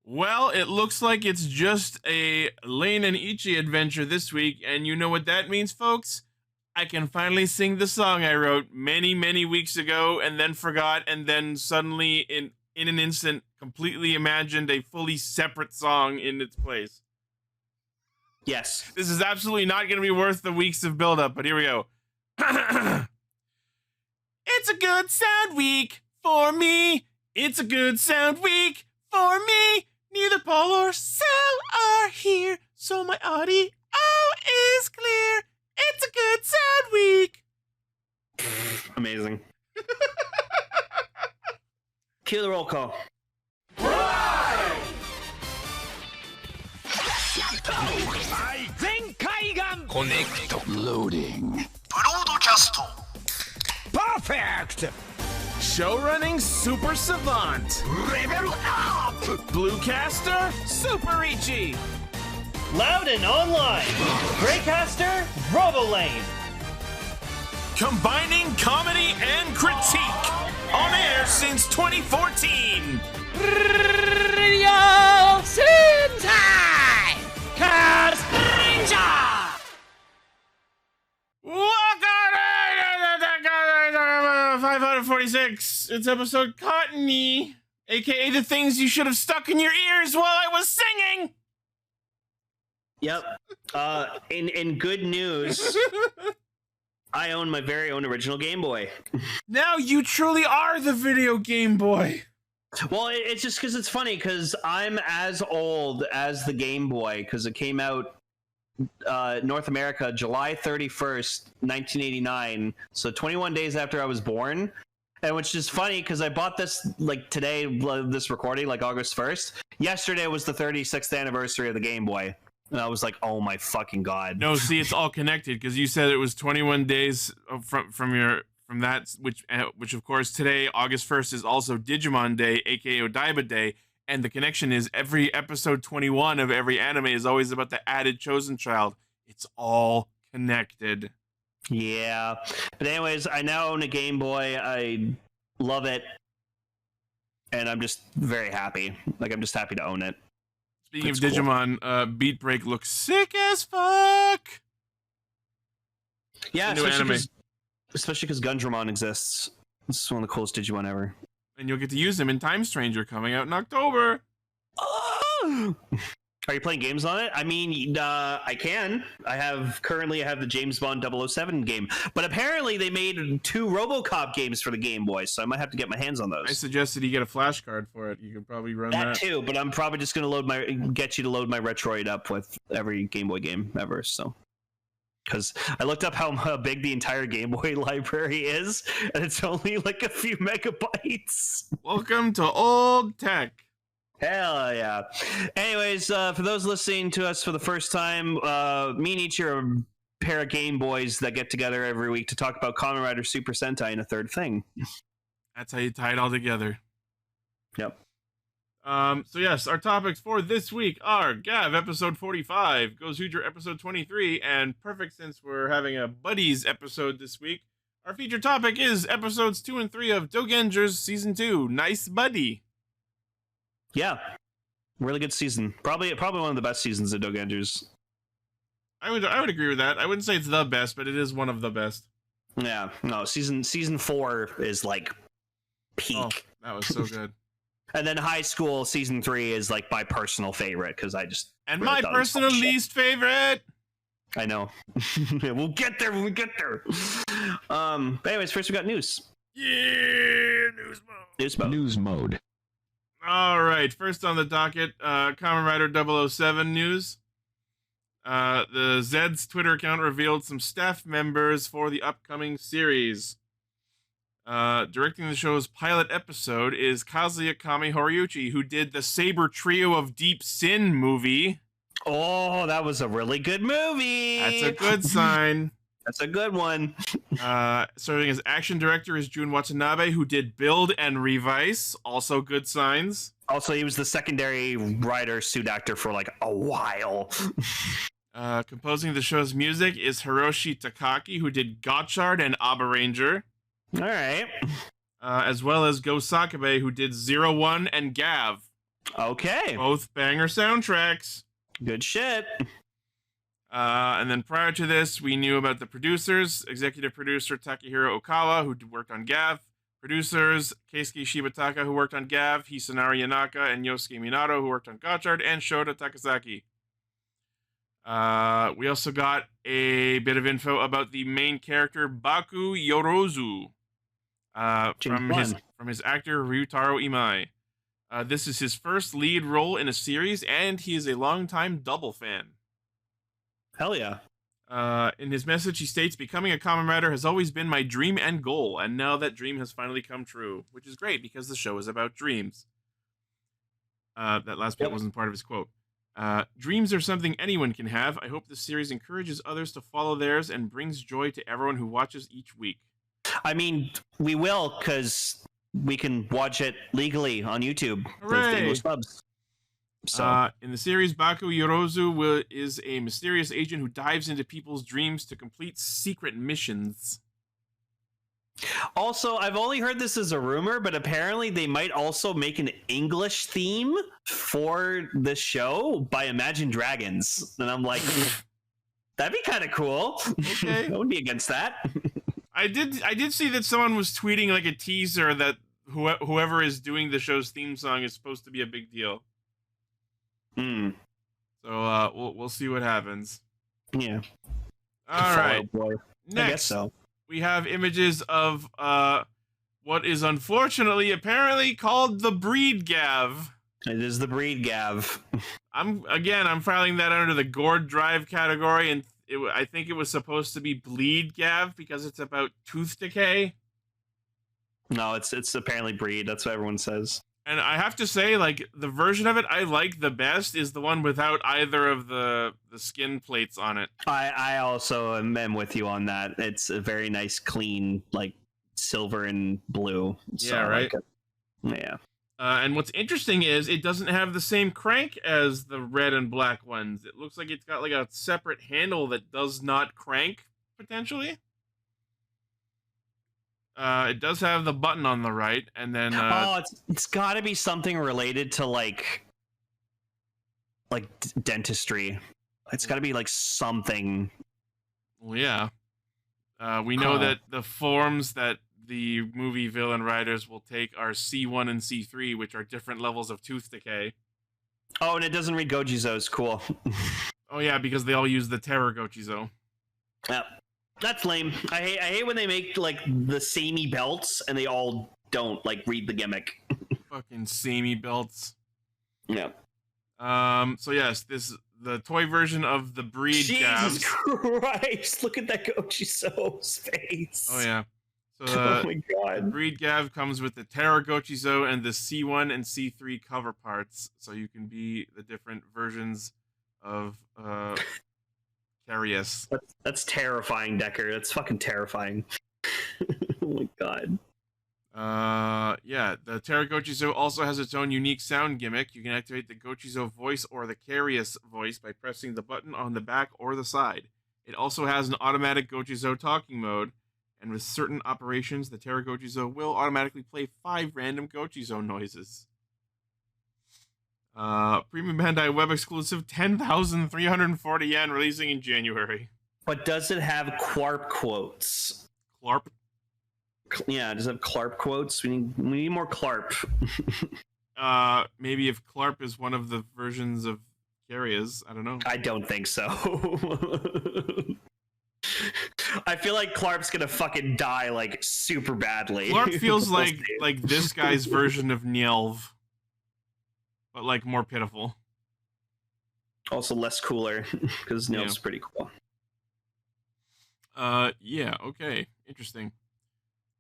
Well, it looks like it's just a Lane and Ichi adventure this week, and you know what that means, folks? I can finally sing the song I wrote many, many weeks ago and then forgot, and then suddenly, in an instant, completely imagined a fully separate song in its place. Yes. This is absolutely not going to be worth the weeks of build-up, but here we go. It's a good sound week for me. It's a good sound week for me. Neither Paul or Sal are here, so my audio is clear. It's a good sound week. Amazing. Cue the roll call. Connect. Loading. Broadcast. Perfect! Showrunning super savant. Level up. Bluecaster super Ichi. Loud and online. Greycaster, Robolane. Combining comedy and critique. On air since 2014. Radio Sentai Castranger. 546. It's episode Cottony, aka the things you should have stuck in your ears while I was singing. Yep. In good news, I own my very own original Game Boy. Now you truly are the video Game Boy. Well, it's just because it's funny because I'm as old as the Game Boy because it came out North America July 31st, 1989. So 21 days after I was born. And which is funny because I bought this like today, this recording, like August 1st. Yesterday was the 36th anniversary of the Game Boy. And I was like, oh my fucking God. No, see, it's all connected because you said it was 21 days from that, which of course today, August 1st, is also Digimon Day, aka Odaiba Day. And the connection is every episode 21 of every anime is always about the added chosen child. It's all connected. Yeah. But anyways, I now own a Game Boy. I love it. And I'm just very happy. Like, I'm just happy to own it. Speaking It's of Digimon, Beat Break looks sick as fuck. Yeah, The new anime. especially because Gundramon exists. It's one of the coolest Digimon ever. And you'll get to use them in Time Stranger coming out in October. Are you playing games on it? I mean, I can. I have the James Bond 007 game. But apparently they made 2 RoboCop games for the Game Boy, so I might have to get my hands on those. I suggested you get a flash card for it. You could probably run that. That too, but I'm probably just going to get you to load my Retroid up with every Game Boy game ever, so... Because I looked up how big the entire Game Boy library is, and it's only like a few megabytes. Welcome to old tech. Hell yeah. Anyways, for those listening to us for the first time, me and Ichi are a pair of Game Boys that get together every week to talk about Kamen Rider Super Sentai and a third thing. That's how you tie it all together. Yep. So yes, our topics for this week are Gavv episode 45, Gozyuger episode 23, and perfect since we're having a Buddies episode this week, our featured topic is episodes 2 and 3 of Dogengers season 2, Nice Buddy. Yeah. Really good season. Probably one of the best seasons of Dogengers. I would agree with that. I wouldn't say it's the best, but it is one of the best. Yeah. No, season 4 is like peak. Oh, that was so good. And then High School season 3 is like my personal favorite because I just And really my thought it was personal fun shit. least favorite. I know. We'll get there when we get there. But anyways, first we got news. Yeah, News mode. All right, first on the docket, Kamen Rider 007 news. The Zeztz Twitter account revealed some staff members for the upcoming series. Directing the show's pilot episode is Kazuya Horiyuchi, who did the Saber Trio of Deep Sin movie. Oh, that was a really good movie. That's a good sign. That's a good one. Serving as action director is Jun Watanabe, who did Build and Revice. Also good signs. Also, he was the secondary writer suit actor for like a while. Composing the show's music is Hiroshi Takaki, who did Gotchard and Abba Ranger. All right. As well as Go Sakabe, who did 01 and Gavv. Okay. Both banger soundtracks. Good shit. And then prior to this, we knew about the producers. Executive producer Takahiro Okawa, who worked on Gavv. Producers Keisuke Shibataka, who worked on Gavv. Hisanari Yanaka and Yosuke Minato, who worked on Gotchard. And Shota Takasaki. We also got a bit of info about the main character, Baku Yorozu. From his actor, Ryutaro Imai. This is his first lead role in a series, and he is a longtime Double fan. Hell yeah. In his message, he states, "Becoming a Kamen Rider has always been my dream and goal, and now that dream has finally come true," which is great because the show is about dreams. That last bit wasn't part of his quote. Dreams are something anyone can have. I hope this series encourages others to follow theirs and brings joy to everyone who watches each week. I mean, we will, because we can watch it legally on YouTube. Hooray! With subs. So. In the series, Baku Yorozu is a mysterious agent who dives into people's dreams to complete secret missions. Also, I've only heard this as a rumor, but apparently they might also make an English theme for the show by Imagine Dragons. And I'm like, that'd be kind of cool. Okay. I wouldn't be against that. I did see that someone was tweeting like a teaser that whoever is doing the show's theme song is supposed to be a big deal. So we'll see what happens. Yeah. All right. Boy. Next, I guess so. We have images of what is unfortunately apparently called the Breed Gavv. It is the Breed Gavv. I'm filing that under the Gourd Drive category, and I think it was supposed to be Bleed Gavv because it's about tooth decay. No, it's apparently Breed. That's what everyone says. And I have to say, like, the version of it I like the best is the one without either of the skin plates on it. I also am with you on that. It's a very nice, clean, like, silver and blue. So yeah, right? Yeah. And what's interesting is it doesn't have the same crank as the red and black ones. It looks like it's got, like, a separate handle that does not crank, potentially. It does have the button on the right, and then it's got to be something related to like dentistry. It's got to be like something. Well, yeah. We know that the forms that the movie villain riders will take are C1 and C3, which are different levels of tooth decay. Oh, and it doesn't read Gochizo's. Cool. Oh yeah, because they all use the Terror Gochizo. Yeah. That's lame. I hate when they make like the samey belts and they all don't like read the gimmick. Fucking samey belts. Yeah. So yes, the toy version of the Breed Gavv. Jesus Christ! Look at that Gochizo's face. Oh yeah. So oh my god. The Breed Gavv comes with the Terror Gochizo and the C1 and C3 cover parts, so you can be the different versions of Carius. That's terrifying, Decker. That's fucking terrifying. Oh my god. Yeah, the Terra Gochizo also has its own unique sound gimmick. You can activate the Gochizo voice or the Carius voice by pressing the button on the back or the side. It also has an automatic Gochizo talking mode, and with certain operations, the Terra Gochizo will automatically play 5 random Gochizo noises. Premium Bandai web exclusive 10,340 yen releasing in January. But does it have Clarp quotes? Clarp? Yeah, does it have Clarp quotes? We need more Clarp. Maybe if Clarp is one of the versions of Carius, I don't know. I don't think so. I feel like Clarp's gonna fucking die like super badly. Clarp feels like this guy's version of Nyelv. But, like, more pitiful. Also less cooler, because Nyelv's pretty cool. Yeah, okay. Interesting.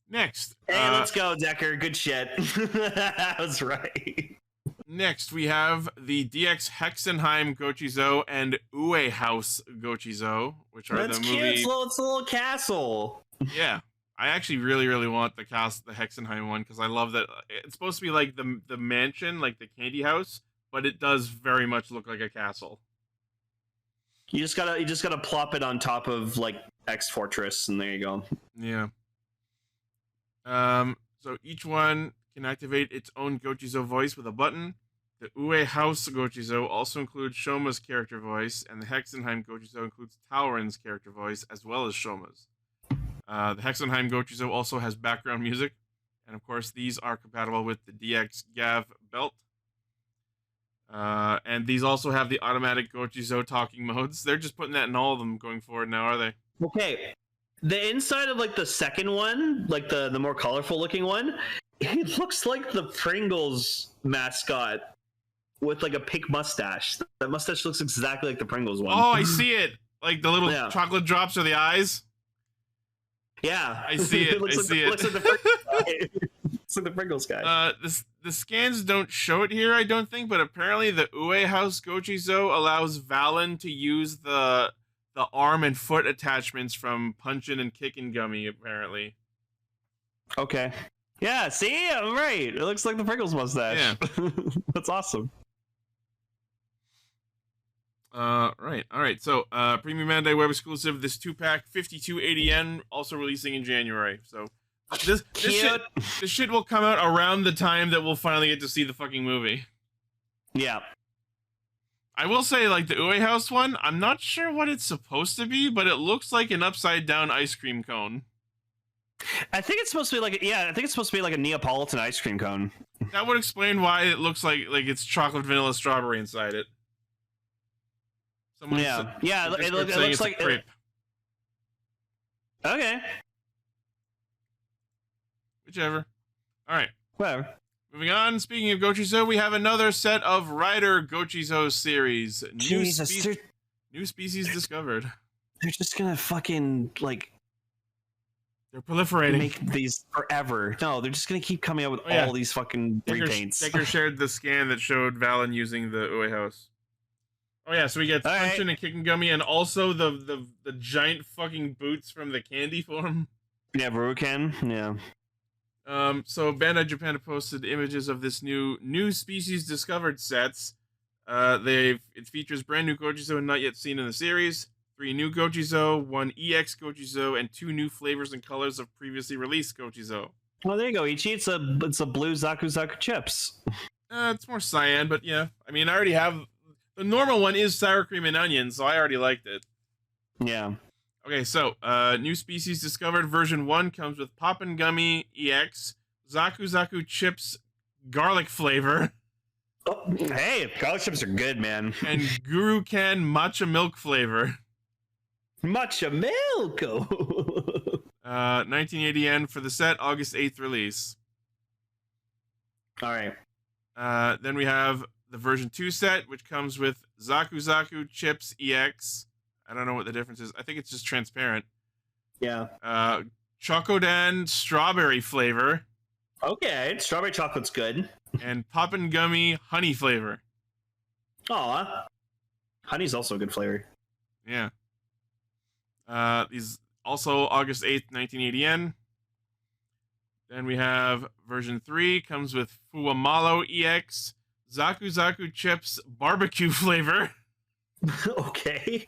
Next. Hey, let's go, Decker. Good shit. That was right. Next, we have the DX Hexenheim Gochizo and Ue House Gochizo, which are That's the cute. movie... It's a little castle. Yeah. I actually really, really want the Hexenheim one, because I love that. It's supposed to be like the mansion, like the candy house, but it does very much look like a castle. You just gotta plop it on top of like X Fortress, and there you go. Yeah. So each one can activate its own Gochizo voice with a button. The Ue House Gochizo also includes Shouma's character voice, and the Hexenheim Gochizo includes Tauren's character voice, as well as Shouma's. The Hexenheim Gochizo also has background music, and of course these are compatible with the DX Gavv belt. And these also have the automatic Gochizo talking modes. They're just putting that in all of them going forward now, are they? Okay. The inside of like the second one, like the more colorful looking one, it looks like the Pringles mascot with like a pink mustache. That mustache looks exactly like the Pringles one. Oh, I see it. Like the little chocolate drops are the eyes. Yeah, I see it. Looks like the Pringles guy. The scans don't show it here, I don't think, but apparently the Ue House Gochizo allows Valen to use the arm and foot attachments from Punchin' and Kickin' Gummy, apparently. Okay. Yeah, see? I'm right. It looks like the Pringles mustache. Yeah. That's awesome. Right. All right. So, Premium Bandai web exclusive, this 2-pack, 5280 yen, also releasing in January. So, this shit will come out around the time that we'll finally get to see the fucking movie. Yeah. I will say, like, the Ue House one, I'm not sure what it's supposed to be, but it looks like an upside-down ice cream cone. I think it's supposed to be like a Neapolitan ice cream cone. That would explain why it looks like it's chocolate, vanilla, strawberry inside it. It looks like crepe. Okay. Whichever. All right. Whatever. Moving on. Speaking of Gochizo, we have another set of Rider Gochizo series. New species discovered. They're just gonna fucking like. They're proliferating. Make these forever. No, they're just gonna keep coming out with all these fucking repaints. Decker shared the scan that showed Valen using the Ue House. Oh yeah, so we get Punchin' and Kickin' Gummy, and also the giant fucking boots from the candy form. Yeah, Buruken. Yeah. So Bandai Japan posted images of this new species discovered sets. It features brand new Gochizo not yet seen in the series, 3 new Gochizo, 1 EX Gochizo, and 2 new flavors and colors of previously released Gochizo. Oh, there you go, Ichi. It's a blue Zaku Zaku chips. It's more cyan, but yeah. I mean, I already have the normal one is sour cream and onion, so I already liked it. Yeah. Okay, so new species discovered version 1 comes with Poppin' Gummy EX, Zaku Zaku chips garlic flavor. Oh, hey, garlic chips are good, man. And Gurukan matcha milk flavor. Matcha milk. 1980 yen for the set, August 8th release. All right. Then we have the version 2 set, which comes with Zaku Zaku chips EX. I don't know what the difference is. I think it's just transparent. Yeah. Chocodan strawberry flavor. Okay, strawberry chocolate's good. And Poppin' Gummy honey flavor. Aw. Honey's also a good flavor. Yeah. These also August 8th, 1980 yen. Then we have version 3, comes with Fuamalo EX, Zaku Zaku chips barbecue flavor. Okay.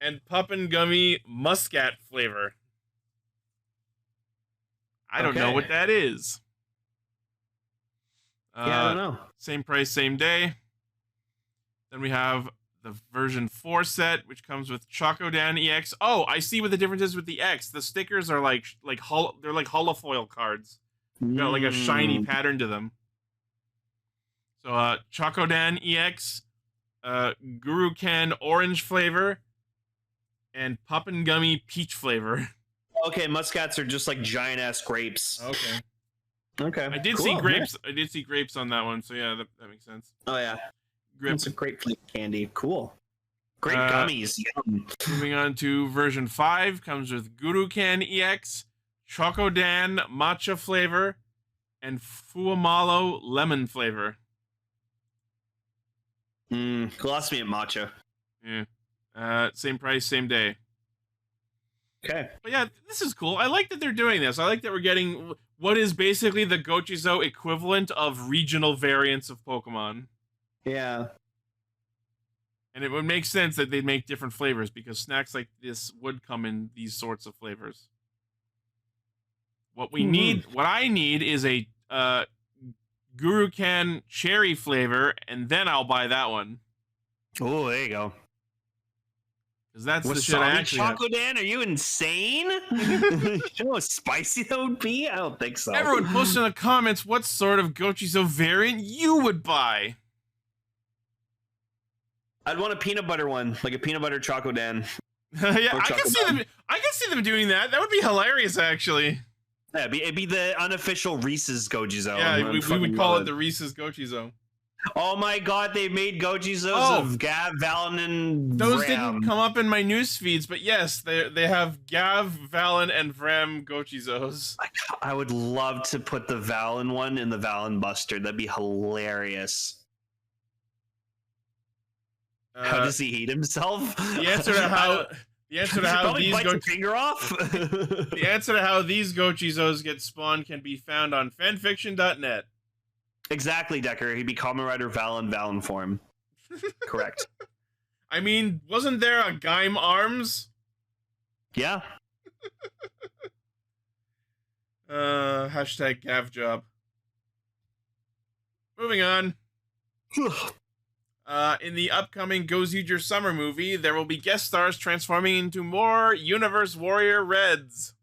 And Poppin' Gummy muscat flavor. I don't know what that is. Yeah, I don't know. Same price, same day. Then we have the version 4 set, which comes with Chocodan EX. Oh, I see what the difference is with the X. The stickers are they're like holofoil cards. Got like a shiny pattern to them. So Chocodan EX, Gurukan orange flavor, and Poppin' Gummy peach flavor. Okay, muscats are just like giant ass grapes. Okay. I did see grapes. Yeah. I did see grapes on that one, so yeah, that makes sense. Oh yeah, it's a grape candy. Cool. Grape gummies. Yum. Moving on to version 5, comes with Gurukan EX, Chocodan matcha flavor, and Fuamalo lemon flavor. Gloss me at matcha. Yeah. Same price, same day. Okay. But yeah, this is cool. I like that they're doing this. I like that we're getting what is basically the Gochizo equivalent of regional variants of Pokemon. Yeah. And it would make sense that they'd make different flavors because snacks like this would come in these sorts of flavors. What I need is a Guru Can cherry flavor, and then I'll buy that one. Oh, there you go. Because that's the shit I actually have. Choco Dan, are you insane? You know how spicy that would be? I don't think so. Everyone post in the comments what sort of Gochizo variant you would buy. I'd want a peanut butter one, like a peanut butter Choco Dan. Yeah, I can see them doing that. That would be hilarious, actually. Yeah, it'd be the unofficial Reese's Gochizo. Yeah, we would call it the Reese's Gochizo. Oh my god, they made Gochizos of Gavv, Valen, and those Vram. didn't come up in my news feeds, but yes, they have Gavv, Valen, and Vram Gochizos. I would love to put the Valen one in the Valen Buster. That'd be hilarious. How does he eat himself? The answer to how these finger off. The answer to how these Gochizos get spawned can be found on fanfiction.net. Exactly, Decker. He'd be Kamen Rider Valen form. Correct. I mean, wasn't there a Gaim Arms? Yeah. Hashtag Gavv job. Moving on. In the upcoming Gozyuger summer movie, there will be guest stars transforming into more Universe Warrior Reds.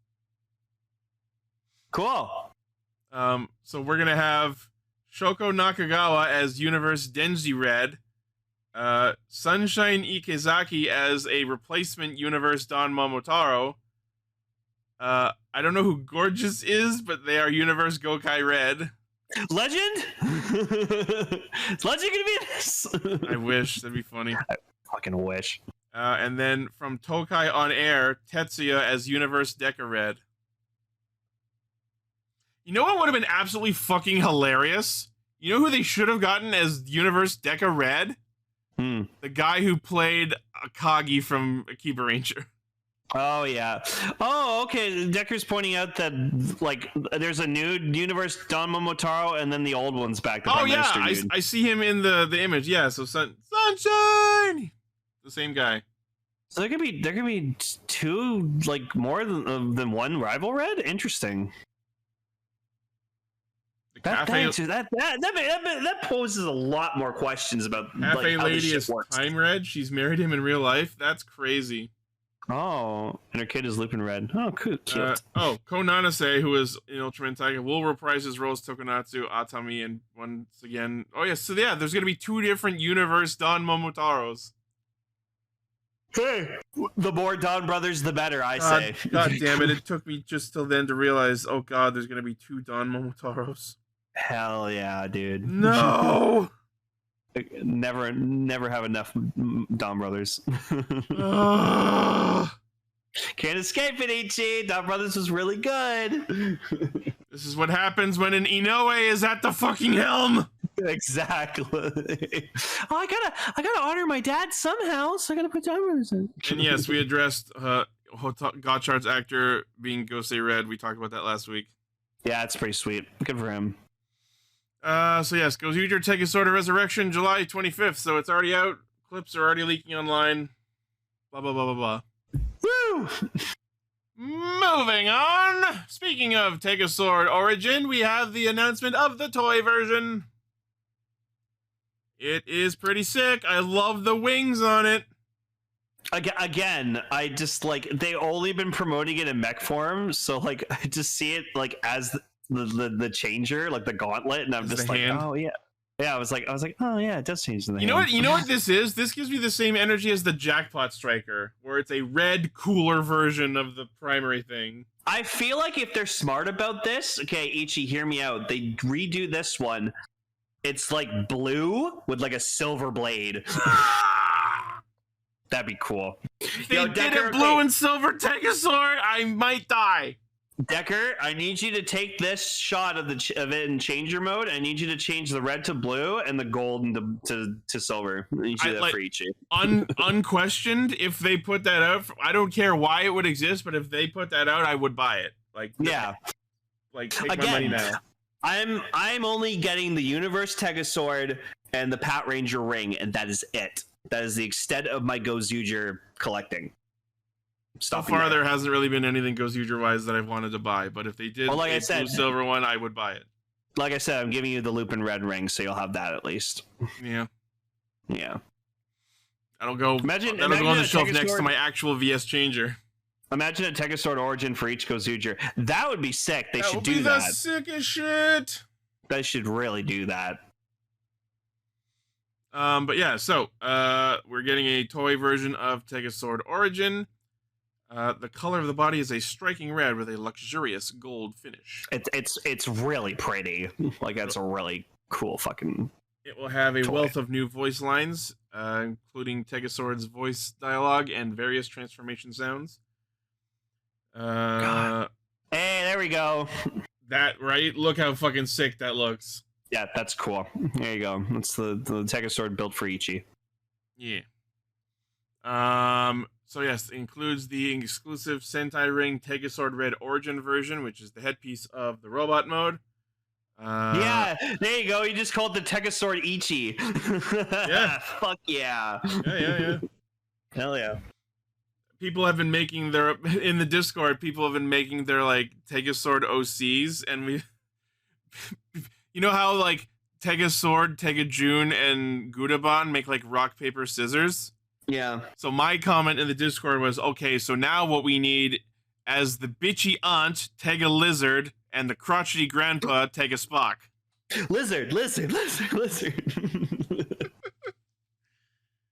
Cool. So we're gonna have Shoko Nakagawa as Universe Denji Red, Sunshine Ikezaki as a replacement Universe Don Momotaro. I don't know who Gorgeous is, but they are Universe Gokai Red. Legend? Is Legend gonna be in this? I wish. That'd be funny. I fucking wish. And then from Tokai on Air, Tetsuya as Universe Deca Red. You know what would have been absolutely fucking hilarious? You know who they should have gotten as Universe Deca Red? The guy who played Akagi from Akiba Ranger. Oh, yeah. Oh, okay. Decker's pointing out that, like, there's a new Universe Don Momotaro, and then the old one's back. Oh, yeah. I see him in the image. Yeah, so Sunshine! The same guy. So there could be two, like, more than one rival Red? Interesting. That poses a lot more questions about Cafe how Lady this shit is works. Time Red. She's married him in real life. That's crazy. Oh, and her kid is Lupin Red. Oh, cool. Cute. Konanase, who is in Ultraman Tiger, will reprise his roles Tokonatsu, Atami, and once again. Oh yeah, so yeah, there's gonna be two different Universe Don Momotaros. Hey, the more Don brothers, the better. I say. God damn it! It took me just till then to realize. Oh god, there's gonna be two Don Momotaros. Hell yeah, dude. No. Never have enough Don brothers. Can't escape it, Ichi. Don brothers was really good. This is what happens when an Inoue is at the fucking helm. Exactly. Oh, I gotta honor my dad somehow, so I gotta put Don brothers in. And yes, we addressed Gottschalk's actor being Gosei Red. We talked about that last week. Yeah, it's pretty sweet. Good for him. So yes, Gozyuger Tekken Sword of Resurrection, July 25th. So it's already out. Clips are already leaking online. Blah, blah, blah, blah, blah. Woo! Moving on. Speaking of Take a Sword Origin, we have the announcement of the toy version. It is pretty sick. I love the wings on it. Again, I just like, they only been promoting it in mech form, so like I just see it like as the changer, like the gauntlet, and I'm just like, hand. Oh yeah. Yeah, I was like, oh yeah, it does change the hand. You know what this is? This gives me the same energy as the Jackpot Striker, where it's a red, cooler version of the primary thing. I feel like if they're smart about this, okay, Ichi, hear me out. They redo this one. It's like blue with like a silver blade. That'd be cool. If they did a blue and silver Take-a-Sword, I might die. Decker, I need you to take this shot of it in changer mode. I need you to change the red to blue and the gold to silver. I need you to do that for each. Unquestioned, if they put that out, I don't care why it would exist, but if they put that out, I would buy it. Like, yeah, like take my money now. I'm only getting the Universe Sword and the Pat Ranger ring, and that is it. That is the extent of my Gozyuger collecting. So far, there hasn't really been anything Gozyuger wise that I've wanted to buy, but if they did a blue silver one, I would buy it. Like I said, I'm giving you the Lupin Red ring, so you'll have that at least. Yeah. Yeah. That'll go on the shelf next to my actual VS changer. Imagine a Tegasword origin for each Gozyuger. That would be sick. They should do that. That would be the sickest shit. They should really do that. But yeah, so we're getting a toy version of Tegasword Origin. The color of the body is a striking red with a luxurious gold finish. It's really pretty. Like, that's a really cool fucking. It will have a toy. wealth of new voice lines, including Tegasword's voice dialogue and various transformation sounds. Hey, there we go. That right? Look how fucking sick that looks. Yeah, that's cool. There you go. That's the Tegasword built for Ichi. Yeah. So yes, it includes the exclusive Sentai Ring Tegasword Red Origin version, which is the headpiece of the robot mode. Yeah, there you go. You just called the Tegasword Ichi. Yeah. Fuck yeah. Yeah. Hell yeah. People have been making their in the Discord. People have been making their like Tegasword OCs, and we, you know how like Tegasword, Tegajun, and Gudabon make like rock paper scissors. Yeah. So my comment in the Discord was, okay, so now what we need as the bitchy aunt, Tega Lizard, and the crotchety grandpa, Tega Spock. Lizard.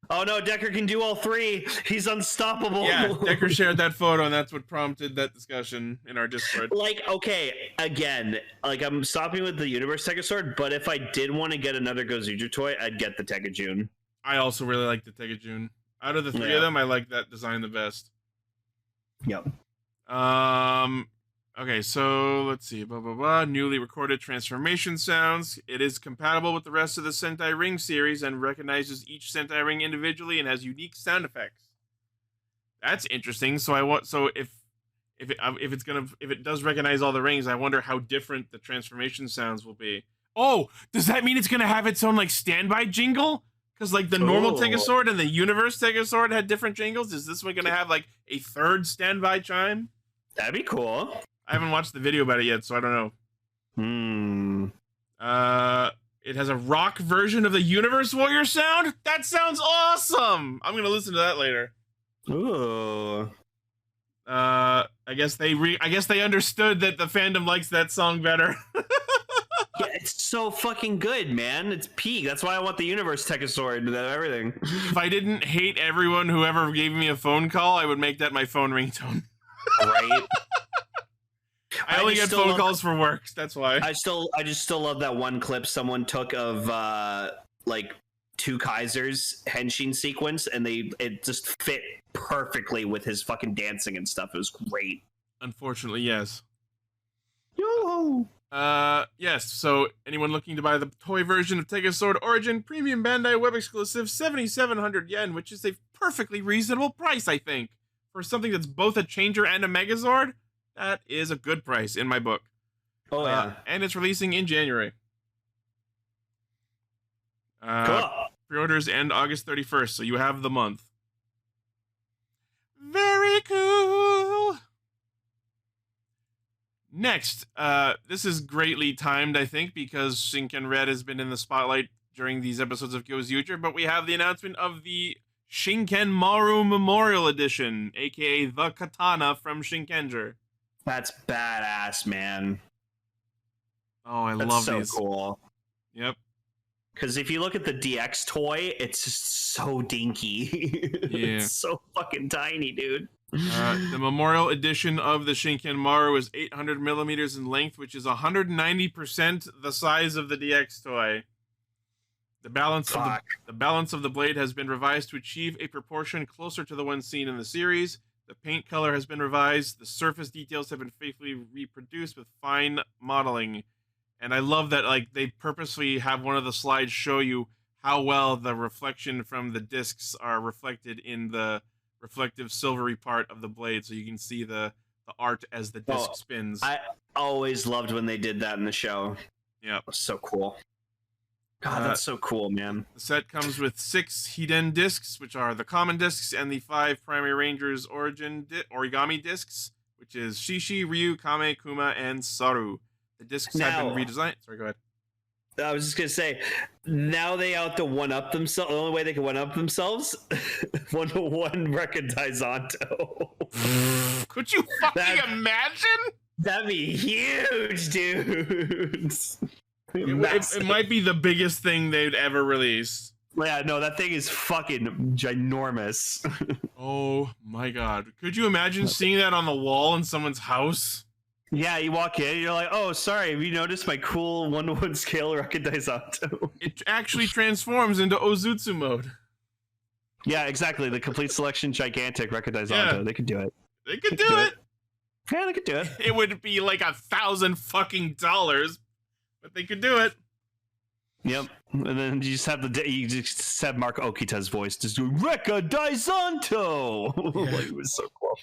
Oh no, Decker can do all three. He's unstoppable. Yeah, Decker shared that photo, and that's what prompted that discussion in our Discord. Like, okay, again, like I'm stopping with the Universe Tegasword, but if I did want to get another Gozyuger toy, I'd get the Tegajun. I also really like the Tegajun. Out of the three of them, I like that design the best. Yep. Okay, so let's see. Blah, blah, blah. Newly recorded transformation sounds. It is compatible with the rest of the Sentai Ring series and recognizes each Sentai Ring individually and has unique sound effects. That's interesting. So if it does recognize all the rings, I wonder how different the transformation sounds will be. Oh, does that mean it's gonna have its own like standby jingle? Because like the normal Tegasword and the Universe Tegasword had different jingles. Is this one gonna have like a third standby chime? That'd be cool. I haven't watched the video about it yet, so I don't know. It has a rock version of the Universe Warrior sound. That sounds awesome. I'm gonna listen to that later. Ooh. I guess they understood that the fandom likes that song better. Yeah, it's so fucking good, man. It's peak. That's why I want the Universe Tegasword and everything. If I didn't hate everyone who ever gave me a phone call, I would make that my phone ringtone. Right. I only get phone calls for work. That's why. I just still love that one clip someone took of like two Kaisers henshin sequence, and it just fit perfectly with his fucking dancing and stuff. It was great. Unfortunately, yes. Yo. Yes. So anyone looking to buy the toy version of Tegasword Origin, premium Bandai web exclusive, 7,700 yen, which is a perfectly reasonable price, I think, for something that's both a changer and a Megazord. That is a good price in my book. Oh, yeah. And it's releasing in January. Cool. Pre-orders end August 31st, so you have the month. Very cool. Next, this is greatly timed, I think, because Shinken Red has been in the spotlight during these episodes of Gozyuger, but we have the announcement of the Shinken Maru Memorial Edition, aka the Katana from Shinkenger. That's badass, man. Oh, I love That's these. so cool. Yep. Because if you look at the DX toy, it's just so dinky. Yeah. It's so fucking tiny, dude. The Memorial Edition of the Shinken Maru is 800 millimeters in length, which is 190% the size of the DX toy. The balance of the blade has been revised to achieve a proportion closer to the one seen in the series. The paint color has been revised. The surface details have been faithfully reproduced with fine modeling. And I love that like they purposely have one of the slides show you how well the reflection from the discs are reflected in the reflective silvery part of the blade, so you can see the art as the disc spins. I always loved when they did that in the show. Yeah. It was so cool. God, that's so cool, man. The set comes with 6 Hiden discs, which are the common discs, and the 5 Primary Rangers origami discs, which is Shishi, Ryu, Kame, Kuma, and Saru. The discs have been redesigned. Sorry, go ahead. I was just gonna say, now they have to one up themselves. The only way they can one up themselves, 1-to-1 Recondizanto. Could you fucking imagine? That'd be huge, dude. It might be the biggest thing they'd ever release. Yeah, no, that thing is fucking ginormous. Oh my god. Could you imagine seeing that on the wall in someone's house? Yeah, you walk in, you're like, oh, sorry, have you noticed my cool 1-to-1 scale Recondizanto? It actually transforms into Ozutsu mode. Yeah, exactly. The complete selection gigantic Recondizanto. Yeah. They could do it. They could do it. Yeah, they could do it. It would be like $1,000 fucking dollars, but they could do it. Yep. And then you just have Mark Okita's voice just doing Recondizanto. Like, it was so cool.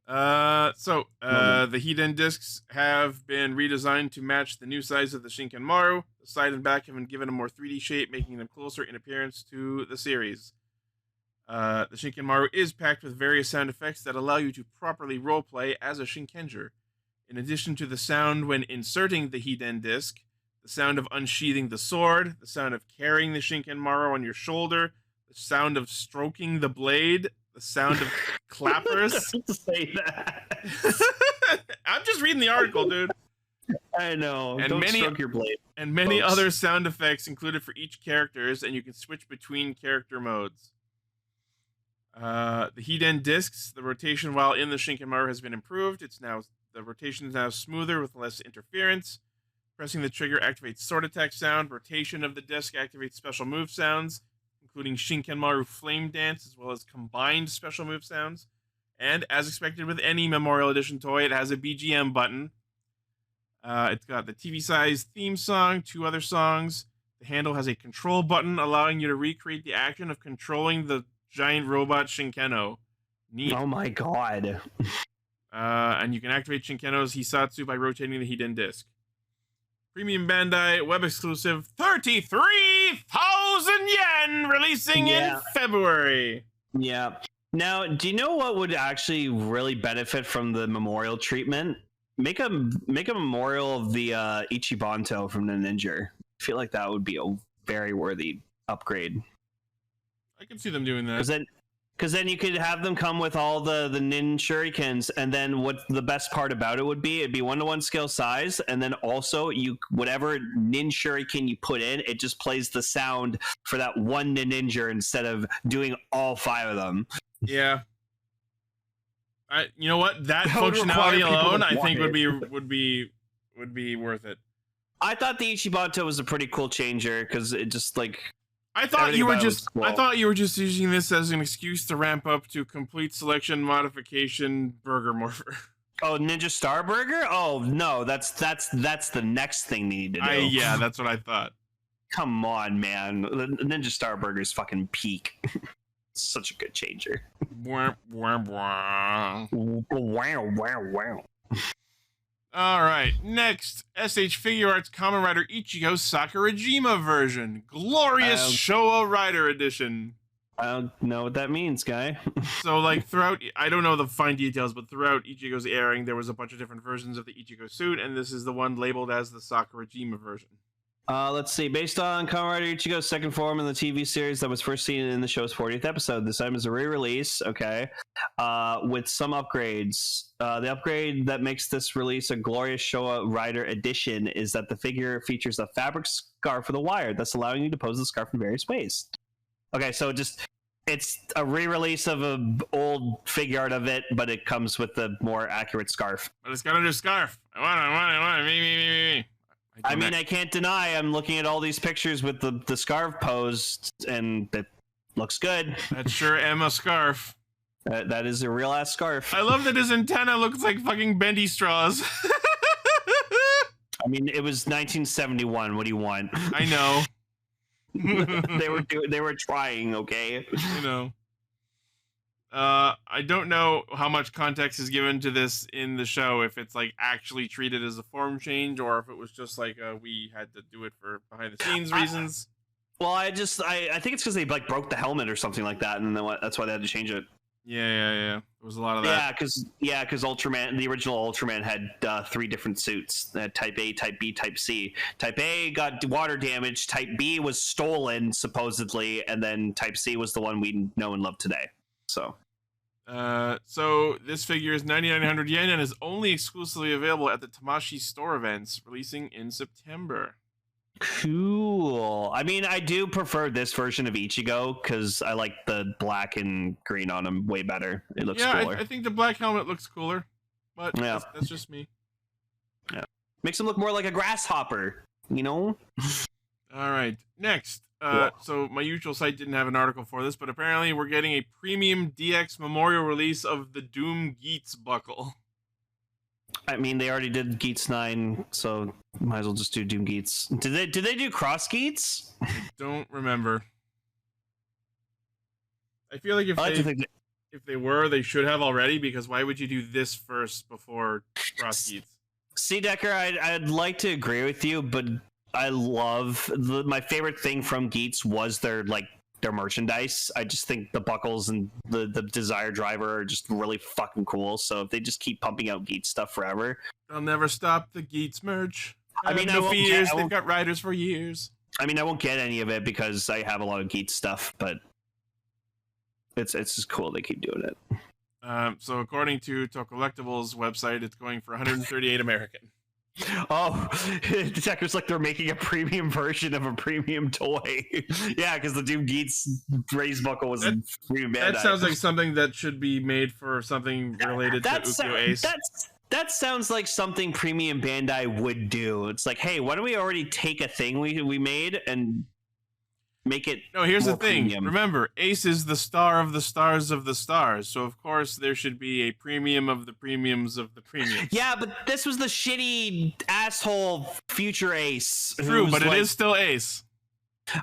The Hiden discs have been redesigned to match the new size of the Shinkenmaru. The side and back have been given a more 3D shape, making them closer in appearance to the series. The Shinkenmaru is packed with various sound effects that allow you to properly roleplay as a Shinkenger. In addition to the sound when inserting the Hiden disc, the sound of unsheathing the sword, the sound of carrying the Shinkenmaru on your shoulder, the sound of stroking the blade, the sound of clappers. Say that. I'm just reading the article, dude. I know. And Don't stroke your blade. And many other sound effects included for each characters, and you can switch between character modes. The Hiden discs, the rotation while in the Shinkenmaru has been improved. The rotation is now smoother with less interference. Pressing the trigger activates sword attack sound. Rotation of the disc activates special move sounds, including Shinkenmaru Flame Dance, as well as combined special move sounds. And, as expected with any Memorial Edition toy, it has a BGM button. It's got the TV-sized theme song, 2 other songs. The handle has a control button, allowing you to recreate the action of controlling the giant robot Shinkeno. Neat. Oh my god. And you can activate Shinkeno's Hisatsu by rotating the Hiden disc. Premium Bandai, web exclusive, 33,000 yen, releasing in February. Yeah. Now, do you know what would actually really benefit from the memorial treatment? Make a memorial of the Ichibanto from the Ninja. I feel like that would be a very worthy upgrade. I can see them doing that. Because then you could have them come with all the nin shurikens, and then what the best part about it would be, it'd be 1-to-1 scale size, and then also whatever nin shuriken you put in, it just plays the sound for that one ninja instead of doing all 5 of them. Yeah. You know what? That functionality alone, I think would be worth it. I thought the Ichibanto was a pretty cool changer because it just like. I thought you were just using this as an excuse to ramp up to complete selection modification burger morpher. Oh, Ninja Star Burger? Oh no, that's the next thing they need to do. Yeah, that's what I thought. Come on, man. The Ninja Star Burger is fucking peak. Such a good changer. Wow, wow. Wow. All right, next, SH Figure Arts Kamen Rider Ichigo Sakurajima version. Glorious Showa Rider Edition. I don't know what that means, guy. So, like, throughout, I don't know the fine details, but throughout Ichigo's airing, there was a bunch of different versions of the Ichigo suit, and this is the one labeled as the Sakurajima version. Let's see. Based on Kamen Rider Ichigo's second form in the TV series that was first seen in the show's 40th episode, this item is a re-release, okay, with some upgrades. The upgrade that makes this release a glorious Showa Rider edition is that the figure features a fabric scarf with a wire, thus allowing you to pose the scarf in various ways. Okay, so it's a re-release of an old figure art of it, but it comes with a more accurate scarf. But it's got a new scarf. I want it, me. I mean, I can't deny I'm looking at all these pictures with the scarf posed, and it looks good. That's sure Emma scarf. That is a real-ass scarf. I love that his antenna looks like fucking bendy straws. I mean, it was 1971. What do you want? I know. They were trying, okay? You know. I don't know how much context is given to this in the show, if it's like actually treated as a form change, or if it was just like we had to do it for behind the scenes reasons. I think it's because they like broke the helmet or something like that, and then that's why they had to change it. Yeah. There was a lot of that. Because Ultraman, the original Ultraman had 3 different suits: Type A, Type B, Type C. Type A got water damage. Type B was stolen supposedly, and then Type C was the one we know and love today. So this figure is 9,900 yen and is only exclusively available at the Tamashii store events, releasing in September. Cool. I mean, I do prefer this version of Ichigo because I like the black and green on him way better. It looks cooler. I think the black helmet looks cooler, but Yeah. that's just me. Yeah, makes him look more like a grasshopper, you know? All right, next. So my usual site didn't have an article for this, but apparently we're getting a premium DX memorial release of the Doom Geats buckle. I mean, they already did Geats 9, so might as well just do Doom Geats. Did they do Cross Geats? I don't remember. I feel like if they were, they should have already, because why would you do this first before Cross Geats? See, Decker, I'd like to agree with you, but I love my favorite thing from Geats was their merchandise. I just think the buckles and the Desire Driver are just really fucking cool. So if they just keep pumping out Geats stuff forever, they'll never stop the Geats merch. I mean, they've got riders for years. I mean, I won't get any of it because I have a lot of Geats stuff, but it's just cool they keep doing it. So according to Tokollectibles website, it's going for 138 American. Oh, Detector's like they're making a premium version of a premium toy. Yeah, because the Doom Geats raise buckle was a premium Bandai. That sounds like something that should be made for something related to Ukyo Ace. That sounds like something premium Bandai would do. It's like, hey, why don't we already take a thing we made and make it No, here's the thing. Premium. Remember, Ace is the star of the stars of the stars. So, of course, there should be a premium of the premiums of the premiums. Yeah, but this was the shitty asshole future Ace. True, but it is still Ace.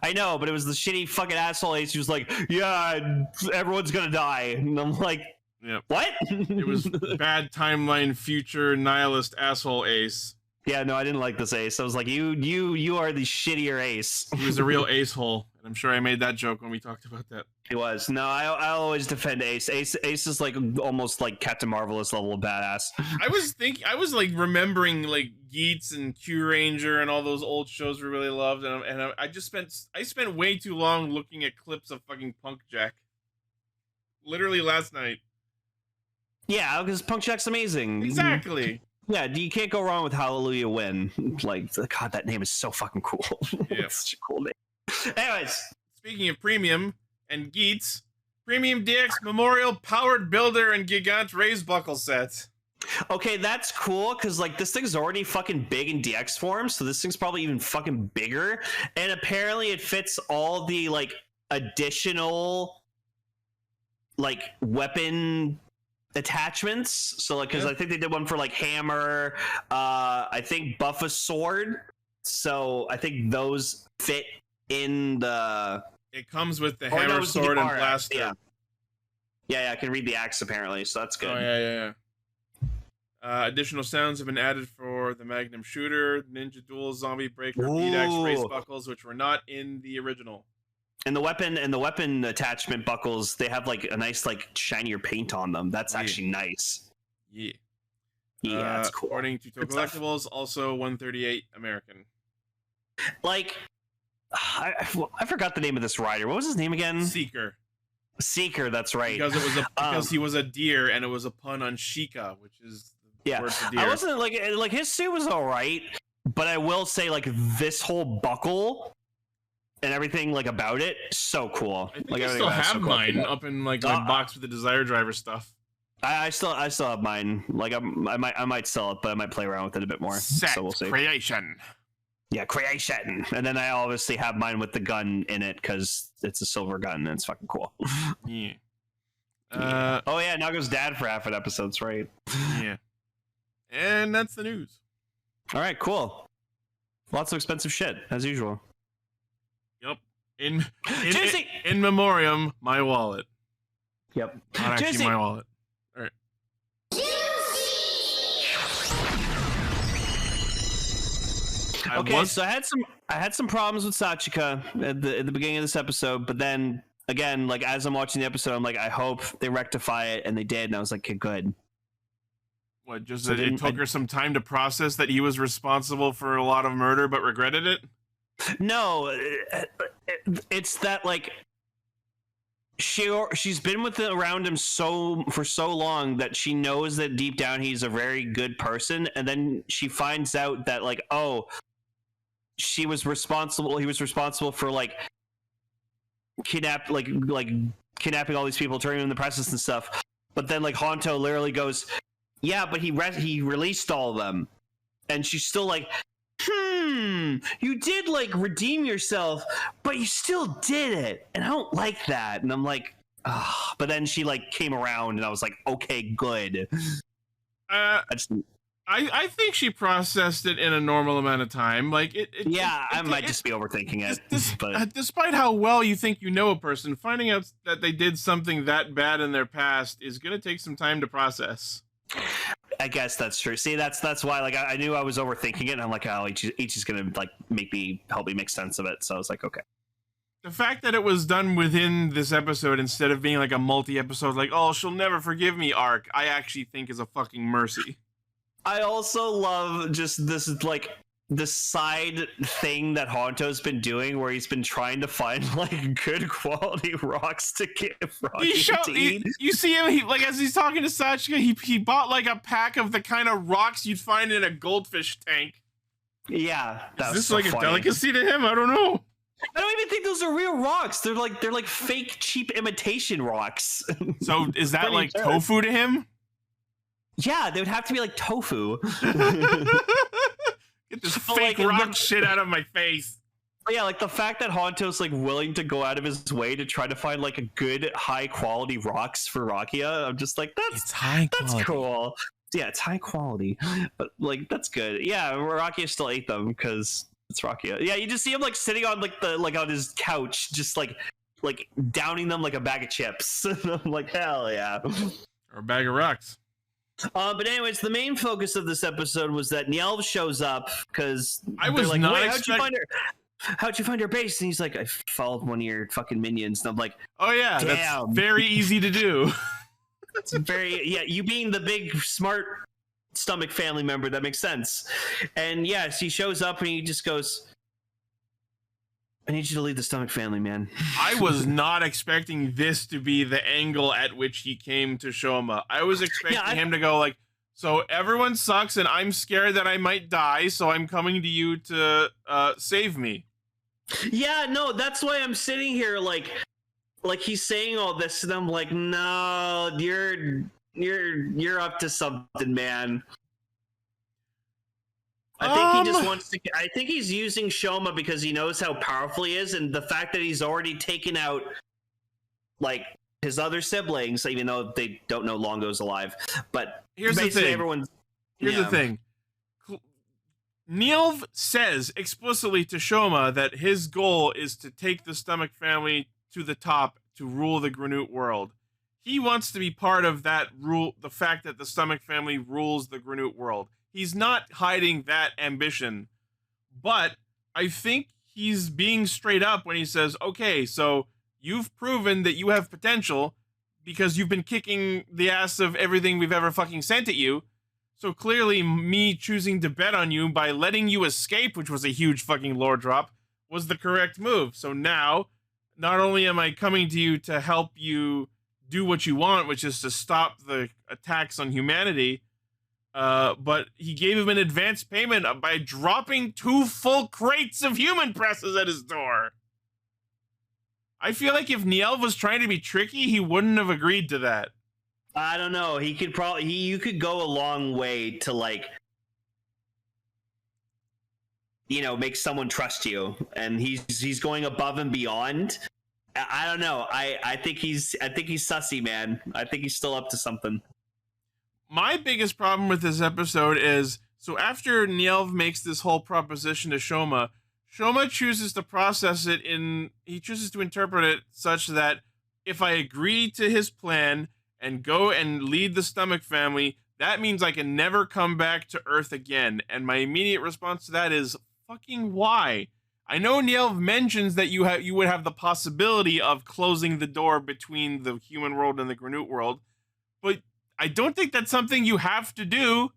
I know, but it was the shitty fucking asshole Ace who was like, yeah, everyone's gonna die. And I'm like, yep. What? It was bad timeline, future, nihilist asshole Ace. Yeah, no, I didn't like this Ace. I was like, you are the shittier Ace. He was a real ace hole, and I'm sure I made that joke when we talked about that. He was. No, I always defend Ace. Ace is like almost like Captain Marvelous level of badass. I was like remembering like Geats and Q Ranger and all those old shows we really loved, and I spent way too long looking at clips of fucking Punk Jack. Literally last night. Yeah, because Punk Jack's amazing. Exactly. Yeah, you can't go wrong with Hallelujah Win. Like, God, that name is so fucking cool. Yeah. It's such a cool name. Anyways. Speaking of premium and Geats, Premium DX Memorial Powered Builder and Gigant Raise Buckle Set. Okay, that's cool, because, like, this thing's already fucking big in DX form, so this thing's probably even fucking bigger. And apparently it fits all the, like, additional, like, weapon attachments. So like, because I think they did one for like hammer, I think Buffa's sword, so I think those fit in the it comes with the hammer, sword, and blaster. Yeah, I can read the axe apparently, so that's good. Oh yeah. Additional sounds have been added for the Magnum Shooter, Ninja Duel, Zombie Breaker, Beat-Axe Race Buckles, which were not in the original. And the weapon attachment buckles, they have like a nice like shinier paint on them. That's actually nice. Yeah. Yeah, that's cool. According to Tokollectibles, also 138 American. Like, I forgot the name of this rider. What was his name again? Seeker, that's right. Because it was because he was a deer, and it was a pun on Shika, which is the word for deer. I wasn't like his suit was all right, but I will say like this whole buckle and everything like about it, so cool. I think like I still have mine up in like my box with the Desire Driver stuff. I still have mine. Like I might sell it, but I might play around with it a bit more. Set so we'll see. Creation. Yeah, creation. And then I obviously have mine with the gun in it because it's a silver gun and it's fucking cool. Yeah. Oh yeah, now goes Dad for half an episode's right. Yeah. And that's the news. All right, cool. Lots of expensive shit as usual. Yep. In memoriam, my wallet. Yep. Not actually my wallet. All right. Okay, so I had some problems with Sachika at the beginning of this episode, but then again, like as I'm watching the episode, I'm like, I hope they rectify it, and they did, and I was like, okay, good. What, just so that it took her some time to process that he was responsible for a lot of murder but regretted it? No, it's that, like, she's been around him for so long that she knows that deep down he's a very good person, and then she finds out that, like, oh, he was responsible for, like, kidnapping all these people, turning them in the presses and stuff. But then, like, Honto literally goes, yeah, but he released all of them. And she's still like, you did, like, redeem yourself, but you still did it, and I don't like that. And I'm like, ugh. But then she, like, came around, and I was like, okay, good. I think she processed it in a normal amount of time. Like I might just be overthinking it. But despite how well you think you know a person, finding out that they did something that bad in their past is going to take some time to process. I guess that's true. See, that's why, like, I knew I was overthinking it, and I'm like, oh, Ichi's gonna, like, help me make sense of it. So I was like, okay. The fact that it was done within this episode instead of being like a multi-episode, like, oh, she'll never forgive me arc, I actually think is a fucking mercy. I also love just this, like, this side thing that Honto's been doing, where he's been trying to find, like, good quality rocks to give Rakia to eat. You see him, like, as he's talking to Sachika, he bought, like, a pack of the kind of rocks you'd find in a goldfish tank. Yeah, is this so like funny. A delicacy to him? I don't know. I don't even think those are real rocks. They're like fake, cheap imitation rocks. So is that like tofu to him? Yeah, they would have to be like tofu. Get this fake rock shit out of my face. Yeah, like the fact that Honto's, like, willing to go out of his way to try to find, like, a good high quality rocks for Rakia. I'm just like, that's cool. Yeah, it's high quality, but, like, that's good. Yeah, Rakia still ate them because it's Rakia. Yeah, you just see him, like, sitting on, like, on his couch, just like downing them like a bag of chips. I'm like, hell yeah. Or a bag of rocks. But anyways, the main focus of this episode was that Nyelv shows up because I was like, not expecting. How'd you find her base? And he's like, I followed one of your fucking minions. And I'm like, oh yeah, damn. That's very easy to do. That's you being the big smart stomach family member, that makes sense. And yes, he shows up and he just goes, I need you to lead the stomach family, man. I was not expecting this to be the angle at which he came to Shouma. I was expecting him to go like, so everyone sucks and I'm scared that I might die, so I'm coming to you to save me. Yeah, no, that's why I'm sitting here like he's saying all this and I'm like, no, you're up to something, man. I think he just wants to. I think he's using Shouma because he knows how powerful he is, and the fact that he's already taken out, like, his other siblings, even though they don't know Longo's alive. But here's the thing. Here's the thing. Nyelv says explicitly to Shouma that his goal is to take the Stomach family to the top to rule the Granute world. He wants to be part of that rule. The fact that the Stomach family rules the Granute world. He's not hiding that ambition, but I think he's being straight up when he says, okay, so you've proven that you have potential because you've been kicking the ass of everything we've ever fucking sent at you. So clearly me choosing to bet on you by letting you escape, which was a huge fucking lore drop, was the correct move. So now, not only am I coming to you to help you do what you want, which is to stop the attacks on humanity, but he gave him an advance payment by dropping 2 full crates of human presses at his door. I feel like if Nyelv was trying to be tricky, he wouldn't have agreed to that. I don't know. He could probably. You could go a long way to, like, you know, make someone trust you, and he's going above and beyond. I don't know. I think he's sussy, man. I think he's still up to something. My biggest problem with this episode is, so after Nyelv makes this whole proposition to Shouma, Shouma chooses to process it he chooses to interpret it such that if I agree to his plan and go and lead the Stomach family, that means I can never come back to Earth again. And my immediate response to that is, fucking why? I know Nyelv mentions that you would have the possibility of closing the door between the human world and the Granute world, but I don't think that's something you have to do.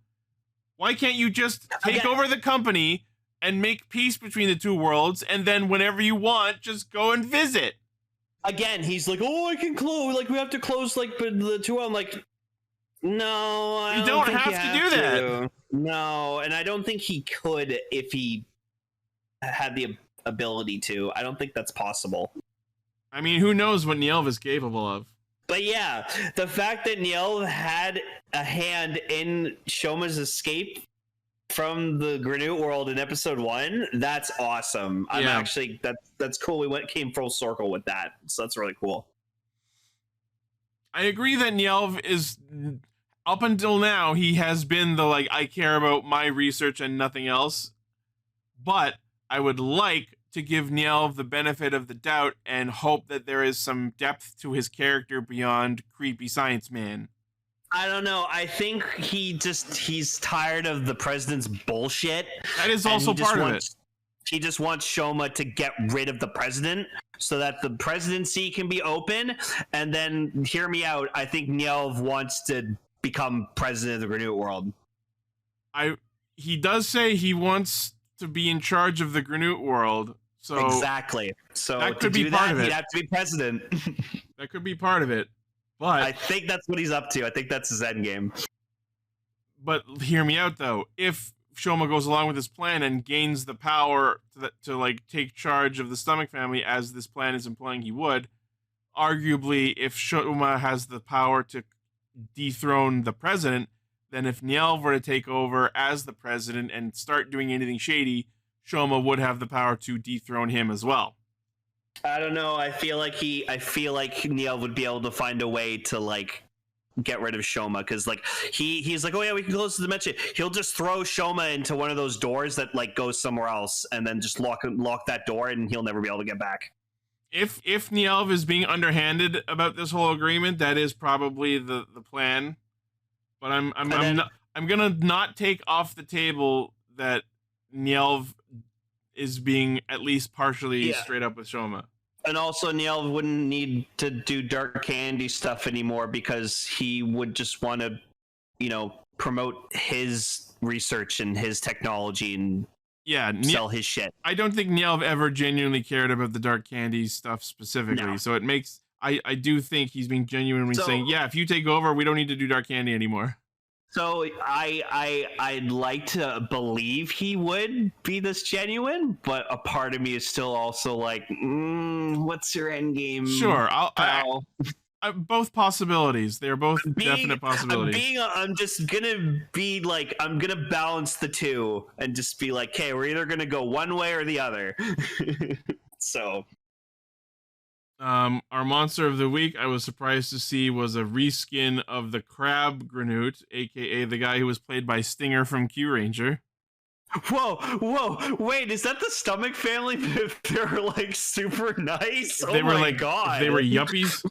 Why can't you just take over the company and make peace between the two worlds, and then whenever you want, just go and visit? Again, he's like, oh, I can close, like, we have to close, like, the two. I'm like, no, I don't think have to do that. No, and I don't think he could if he had the ability to. I don't think that's possible. I mean, who knows what Nyelv is capable of? But yeah, the fact that Nyelv had a hand in Shouma's escape from the Granute world in episode 1, that's awesome. I'm actually that's cool. Came full circle with that, so that's really cool. I agree that Nyelv is, up until now, he has been the, like, I care about my research and nothing else. But I would like to give Nyelv the benefit of the doubt and hope that there is some depth to his character beyond creepy science man. I don't know. I think he's tired of the president's bullshit. That is also part of it. He just wants Shouma to get rid of the president so that the presidency can be open. And then, hear me out, I think Nyelv wants to become president of the Granute world. He does say he wants to be in charge of the Granute world. So exactly. So that could be part of it. He'd have to be president. That could be part of it. But I think that's what he's up to. I think that's his end game. But hear me out, though. If Shouma goes along with his plan and gains the power to like take charge of the Stomach family, as this plan is implying he would, arguably, if Shouma has the power to dethrone the president, then if Nyelv were to take over as the president and start doing anything shady, Shouma would have the power to dethrone him as well. I don't know. I feel like Nyelv would be able to find a way to like get rid of Shouma, because like he's like, oh yeah, we can close the dimension. He'll just throw Shouma into one of those doors that like goes somewhere else, and then just lock that door, and he'll never be able to get back. If Nyelv is being underhanded about this whole agreement, that is probably the plan. But I'm gonna not take off the table that Nyelv is being at least partially straight up with Shouma. And also, Nyelv wouldn't need to do dark candy stuff anymore, because he would just want to, promote his research and his technology and sell his shit. I don't think Nyelv ever genuinely cared about the dark candy stuff specifically. No. So it makes I do think he's being genuinely saying, yeah, if you take over, we don't need to do dark candy anymore. So I'd like to believe he would be this genuine, but a part of me is still also like, what's your end game? Sure, both possibilities. They're both definite possibilities. I'm just gonna be like, I'm gonna balance the two and just be like, okay, we're either gonna go one way or the other. So. Our monster of the week, I was surprised to see, was a reskin of the Crab Granute, aka the guy who was played by Stinger from Q Ranger. Whoa, wait, is that the Stomach family? They're like super nice. They were like, God, they were yuppies.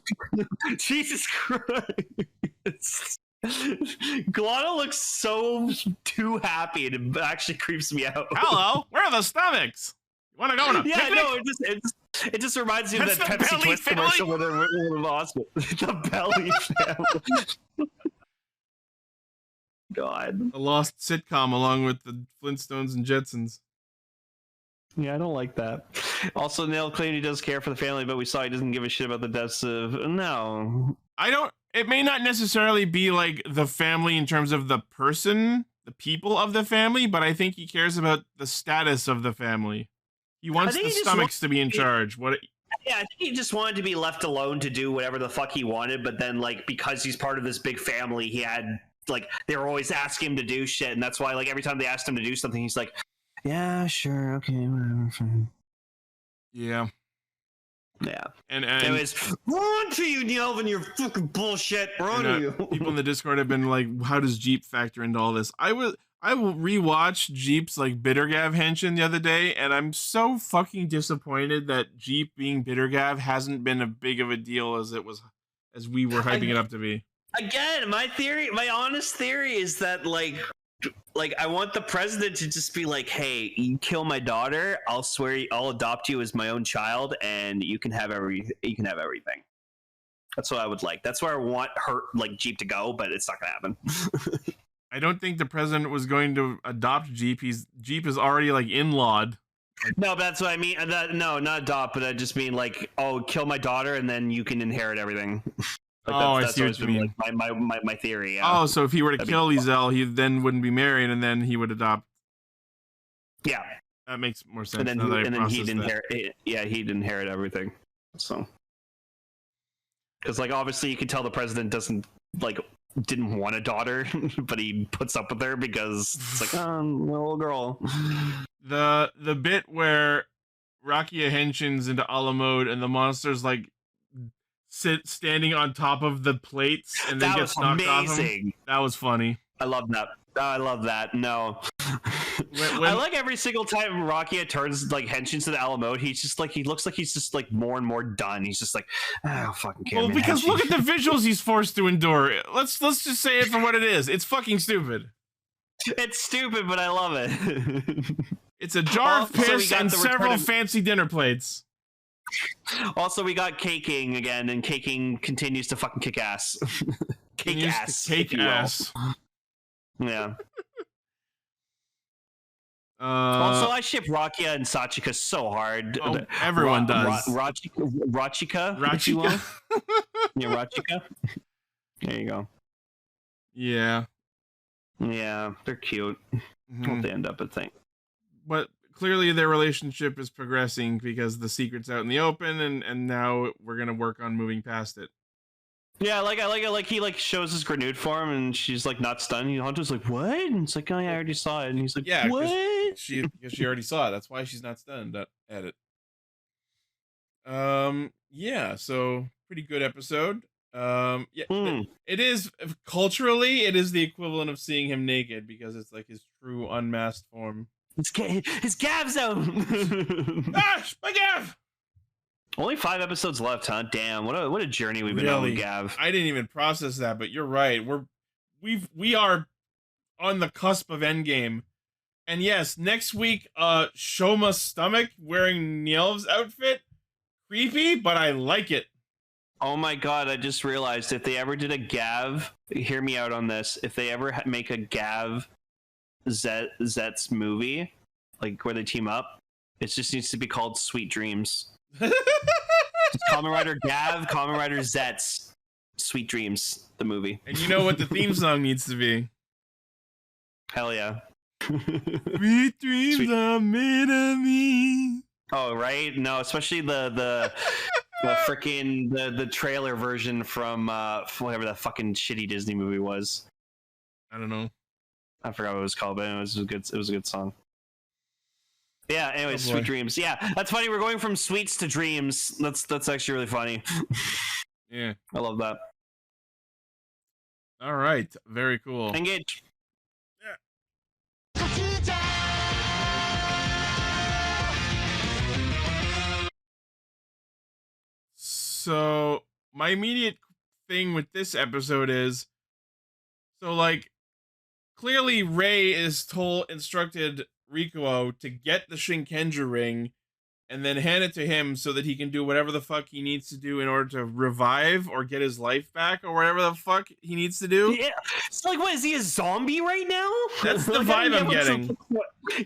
Jesus Christ. Glotto looks so too happy, and it actually creeps me out. Hello, where are the stomachs? You want to go on a picnic? No, it just reminds me of that Pepsi Twist commercial where they're in the hospital. The Belly family. God. A lost sitcom along with the Flintstones and Jetsons. Yeah, I don't like that. Also, Nyelv claimed he does care for the family, but we saw he doesn't give a shit about the deaths of... No. It may not necessarily be like the family in terms of the person, the people of the family, but I think he cares about the status of the family. He wants the Stomachs to be in charge. Yeah, I think he just wanted to be left alone to do whatever the fuck he wanted, but then, like, because he's part of this big family, he had, like, they were always asking him to do shit, and that's why, like, every time they asked him to do something, he's like, yeah, sure, okay, whatever, fine. Yeah. Yeah. And anyways, we're on to you, Nyelv, and your fucking bullshit. We're on to you. People in the Discord have been like, how does Jeep factor into all this? I will rewatch Jeep's like Bitter Gavv henshin the other day, and I'm so fucking disappointed that Jeep being Bitter Gavv hasn't been as big of a deal as we were hyping it up to be. Again, my honest theory is that like like I want the president to just be like, "Hey, you kill my daughter, I'll swear I'll adopt you as my own child, and you can have everything." That's what I would like. That's where I want her like Jeep to go, but it's not gonna happen. I don't think the president was going to adopt Jeep. Jeep is already like in-lawed. No, but that's what I mean. No, not adopt, but I just mean like, oh, kill my daughter, and then you can inherit everything. Like I see what you mean. Like my theory. Yeah. Oh, so if he were to kill Lizel, he then wouldn't be married, and then he would adopt. Yeah, that makes more sense. And then he'd inherit. Yeah, he'd inherit everything. So, because like obviously you can tell the president didn't want a daughter, but he puts up with her because it's like, oh, little girl. The bit where Rakia henshins into ala mode and the monsters like standing on top of the plates and then gets knocked off him. That was funny. I love that. I love that. No. I like every single time Rakia turns like henshins to the ala mode, he looks like he's just like more and more done. He's just like, oh fucking care. Well, because look at the visuals he's forced to endure. Let's just say it for what it is. It's fucking stupid. It's stupid, but I love it. It's a jar of piss and several fancy dinner plates. Also, we got caking again, and caking continues to fucking kick ass. Cake ass. Yeah. Also, I ship Rakia and Sachika so hard. Oh, everyone does. Rachika? Yeah, Rachika. There you go. Yeah. Yeah, they're cute. Hope they end up a thing. But clearly their relationship is progressing because the secret's out in the open, and now we're gonna work on moving past it. Yeah, I like it. Like he like shows his grenade form, and she's like not stunned. And Hunter's like, "What?" And it's like, "Oh, yeah, I already saw it." And he's like, "Yeah, what?" She already saw it. That's why she's not stunned at it. Yeah. So pretty good episode. It is culturally, it is the equivalent of seeing him naked because it's like his true unmasked form. His Gavv zone. Gosh, my Gavv. Only 5 episodes left, huh? Damn, what a journey we've been on with Gavv. I didn't even process that, but you're right. We are on the cusp of Endgame. And yes, next week, Shouma's stomach wearing Nyelv's outfit. Creepy, but I like it. Oh my god, I just realized if they ever did a Gavv, hear me out on this, if they ever make a Gavv Zeztz movie, like where they team up, it just needs to be called Sweet Dreams. Kamen Rider Gavv, Kamen Rider Zeztz, Sweet Dreams, the movie. And you know what the theme song needs to be? Hell yeah. Sweet dreams are made of me. Oh, right? No, especially the freaking the trailer version from whatever that fucking shitty Disney movie was. I don't know. I forgot what it was called, but it was a good song. Yeah, anyways, Sweet Dreams. Yeah, that's funny. We're going from sweets to dreams. That's actually really funny. Yeah. I love that. All right. Very cool. Engage. Yeah. So, my immediate thing with this episode is, so like, clearly Rei is instructed Rikuo to get the Shinkenja ring and then hand it to him so that he can do whatever the fuck he needs to do in order to revive or get his life back or whatever the fuck he needs to do. Yeah. So like, what, is he a zombie right now? That's the vibe I'm getting.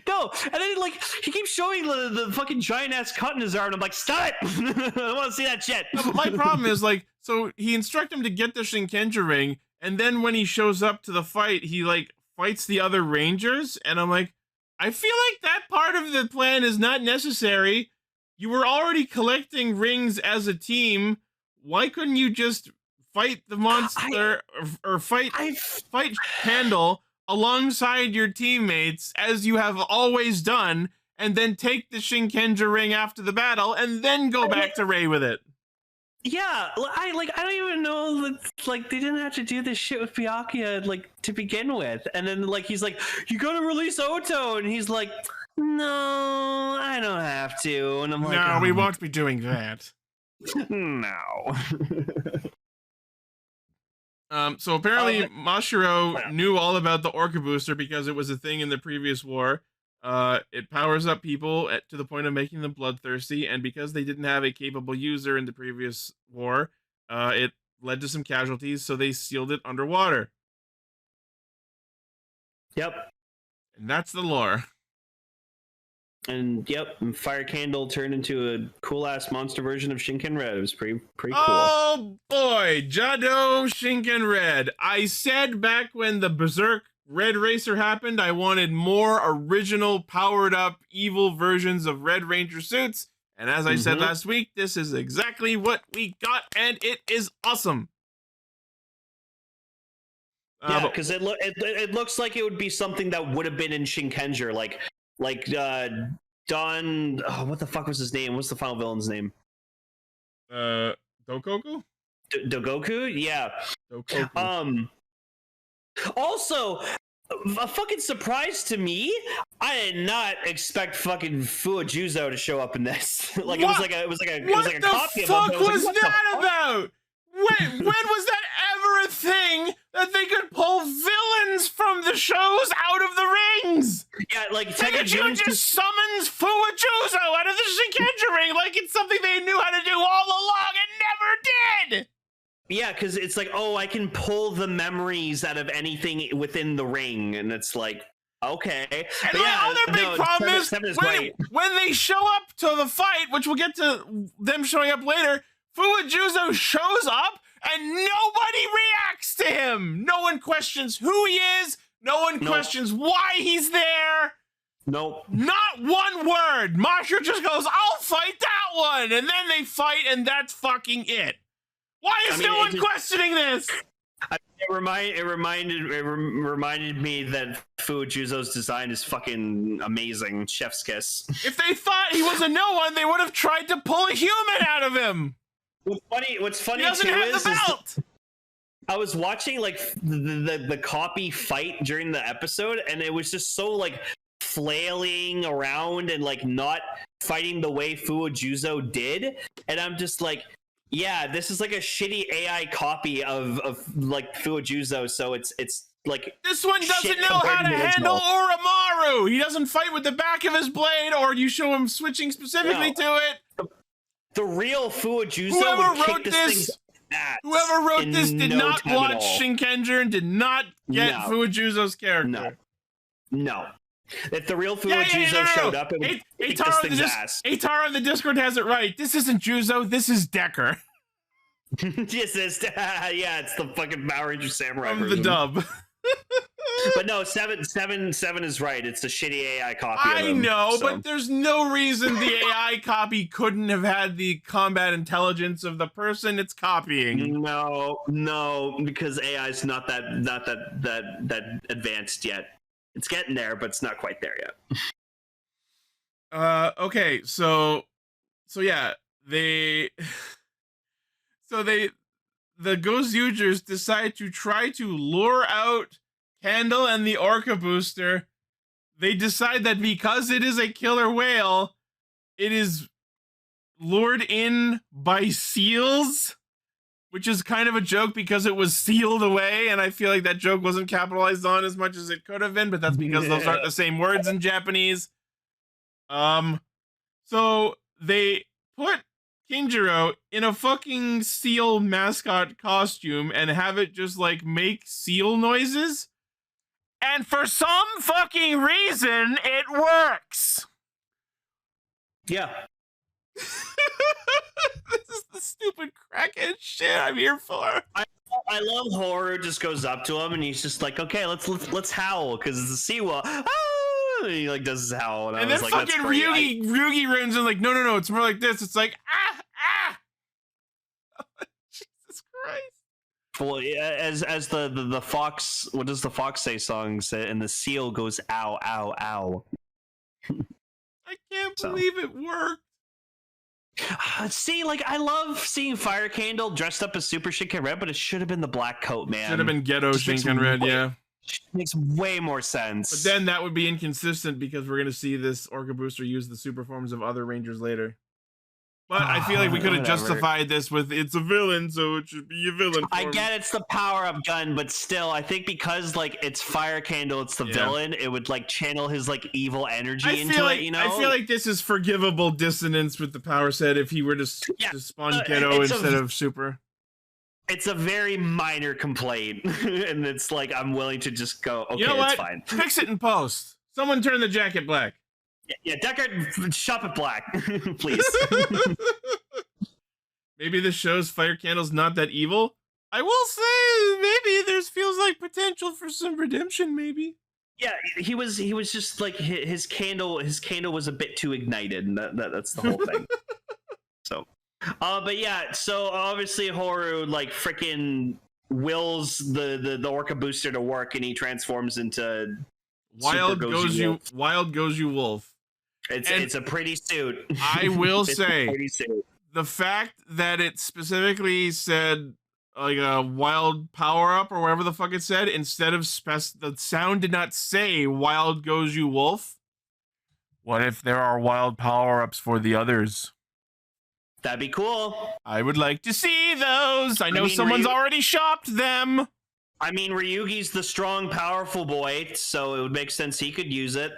No, and then like he keeps showing the fucking giant ass cut in his arm. And I'm like, stop it! I don't want to see that shit. No, but my problem is like, so he instructs him to get the Shinkenja ring, and then when he shows up to the fight, he like fights the other Rangers, and I'm like, I feel like that part of the plan is not necessary. You were already collecting rings as a team. Why couldn't you just fight the monster or fight Candle alongside your teammates as you have always done, and then take the Shinkenja ring after the battle and then go back to Rei with it? Yeah, I don't even know that, like, they didn't have to do this shit with Byakuya, like, to begin with. And then, like, he's like, you gotta release Oto, and he's like, no, I don't have to. And I'm like, no, we won't be doing that. No. So apparently Mashiro knew all about the Orca Booster because it was a thing in the previous war. It powers up people to the point of making them bloodthirsty, and because they didn't have a capable user in the previous war, it led to some casualties, so they sealed it underwater. Yep. And that's the lore. And and Fire Candle turned into a cool-ass monster version of Shinken Red. It was pretty cool. Oh boy, Jado Shinken Red. I said back when the Berserk Red Racer happened, I wanted more original, powered-up, evil versions of Red Ranger suits. And as I said last week, this is exactly what we got, and it is awesome. Yeah, because it looks like it would be something that would have been in Shinkenger, like Don. Oh, what the fuck was his name? What's the final villain's name? Dogoku? Dogoku? Yeah. Dogoku. Also, a fucking surprise to me. I did not expect fucking Fujizo to show up in this. Like it was like a copy of him. What the fuck was that about? When was that ever a thing that they could pull villains from the shows out of the rings? Yeah, like Pikachu just summons Fujizo out of the Shinkenger ring like it's something they knew how to do all along and never did. Yeah, because it's like, oh, I can pull the memories out of anything within the ring, and it's like, okay. And my other big problem is when they show up to the fight, which we'll get to them showing up later, Fujizo shows up and nobody reacts to him. No one questions who he is. No one questions why he's there. Nope. Not one word. Masha just goes, I'll fight that one. And then they fight, and that's fucking it. Why is no one questioning this? It reminded me that Fujizo's design is fucking amazing. Chef's kiss. If they thought he was a no one, they would have tried to pull a human out of him. What's funny he doesn't too have the belt. I was watching like the copy fight during the episode, and it was just so like flailing around and like not fighting the way Fujizo did, and I'm just like, yeah, this is like a shitty AI copy of like Fujizo, so it's like this one doesn't know how to handle Oromaru. He doesn't fight with the back of his blade, or you show him switching specifically to it. The real Fujizo Whoever would kick wrote this did no not time watch at all. Shinkenger and did not get Fujizo's character. No. If the real Fujizo showed up, it would kick this thing's ass. Atara on the Discord has it right. This isn't Juzo, this is Decker. Yes, it's the fucking Power Ranger Samurai from version. the dub. But no, seven is right. It's the shitty AI copy. I know, but there's no reason the AI copy couldn't have had the combat intelligence of the person it's copying. No, because AI is not that advanced yet. It's getting there, but it's not quite there yet. Okay, so yeah, the Gozyugers decide to try to lure out Candle and the Orca Booster. They decide that because it is a killer whale, it is lured in by seals, which is kind of a joke because it was sealed away, and I feel like that joke wasn't capitalized on as much as it could have been, but that's because those aren't the same words in Japanese. So they put Kinjiro in a fucking seal mascot costume and have it just like make seal noises. And for some fucking reason, it works. Yeah. This is the stupid crackhead shit I'm here for. I love Hoeru just goes up to him and he's just like, okay, let's howl because it's a seawall. Ah! And he like does his howl, and I was then like, fucking that's Ryugi runs in like, no, it's more like this. It's like ah. Jesus Christ. Well, as the fox, what does the fox say song say? And the seal goes ow, ow, ow. I can't believe it worked. See, like, I love seeing Fire Candle dressed up as Super Shinken Red, but it should have been the black coat, man. Should have been Ghetto Shinken Red, yeah. Makes way more sense. But then that would be inconsistent because we're going to see this Orca Booster use the super forms of other Rangers later. But I feel like we could have Whatever. justified this with it's a villain, so it should be a villain. I form. get it's the power-up gun, but still, I think because like it's Fire Candle, it's the villain. It would like channel his like evil energy into it. You know, I feel like this is forgivable dissonance with the power set if he were to spawn Ghetto instead of Super. It's a very minor complaint, and it's like I'm willing to just go. Okay, you know what? It's fine. Fix it in post. Someone turn the jacket black. Yeah, Deckard, shop it black, please. Maybe this shows Fire Candle's not that evil. I will say, maybe there's feels like potential for some redemption. Maybe. Yeah, he was just like his candle was a bit too ignited, and that's the whole thing. So, but yeah, so obviously Hoeru like freaking wills the Orca booster to work, and he transforms into Wild Gozyuger Wolf. It's a pretty suit. I will say, pretty suit. The fact that it specifically said like a wild power up or whatever the fuck it said instead of the sound did not say Wild Gozyuger Wolf. What if there are wild power ups for the others? That'd be cool. I would like to see those. I know someone's already shopped them. I mean, Ryugi's the strong, powerful boy, so it would make sense he could use it.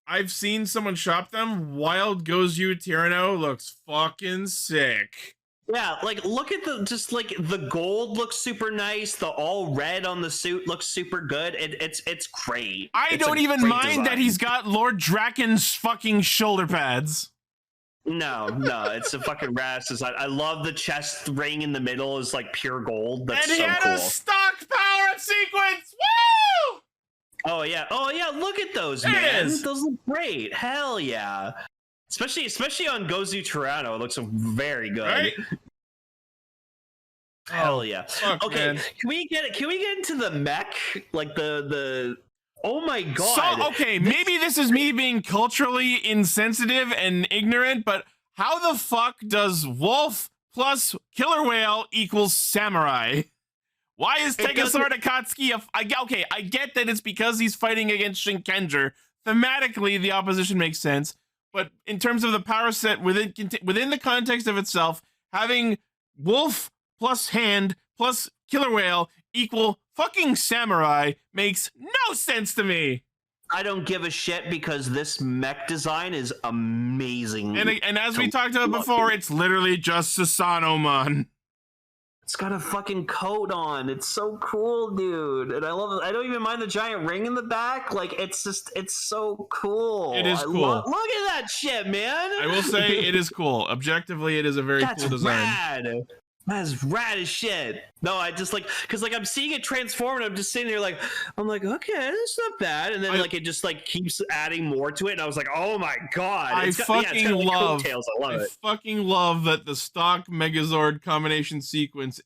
I've seen someone shop them. Wild Gozyuger Tyranno looks fucking sick. Yeah, like look at the gold looks super nice. The all red on the suit looks super good. It's great. I don't even mind that he's got Lord Draken's fucking shoulder pads. No, it's a fucking rad design. I love the chest ring in the middle is like pure gold. That's and he so had cool. a stock power-up sequence. Woo! Oh yeah, look at those, there man. Those look great. Hell yeah. Especially on Gozu Tyranno, it looks very good. Right? Hell yeah. Fuck, okay, man. can we get into the mech? Like the oh my god. So, okay, maybe this is me being culturally insensitive and ignorant, but how the fuck does Wolf plus Killer Whale equals Samurai? Why is Tegasor Akatsuki I get that it's because he's fighting against Shinkenger. Thematically, the opposition makes sense, but in terms of the power set within the context of itself, having Wolf plus Hand plus Killer Whale equal fucking Samurai makes no sense to me. I don't give a shit because this mech design is amazing. And as we talked about before, it's literally just Susanomon. It's got a fucking coat on. It's so cool, dude. And I love it. I don't even mind the giant ring in the back. Like, it's so cool. It is cool. Look at that shit, man. I will say it is cool. Objectively, it is a very cool design. Rad. That's rad as shit. No, I just like, because like I'm seeing it transform and I'm just sitting there like, I'm like, okay, that's not bad. And then it just like keeps adding more to it. And I was like, oh my god. I fucking love it. Fucking love that the stock Megazord combination sequence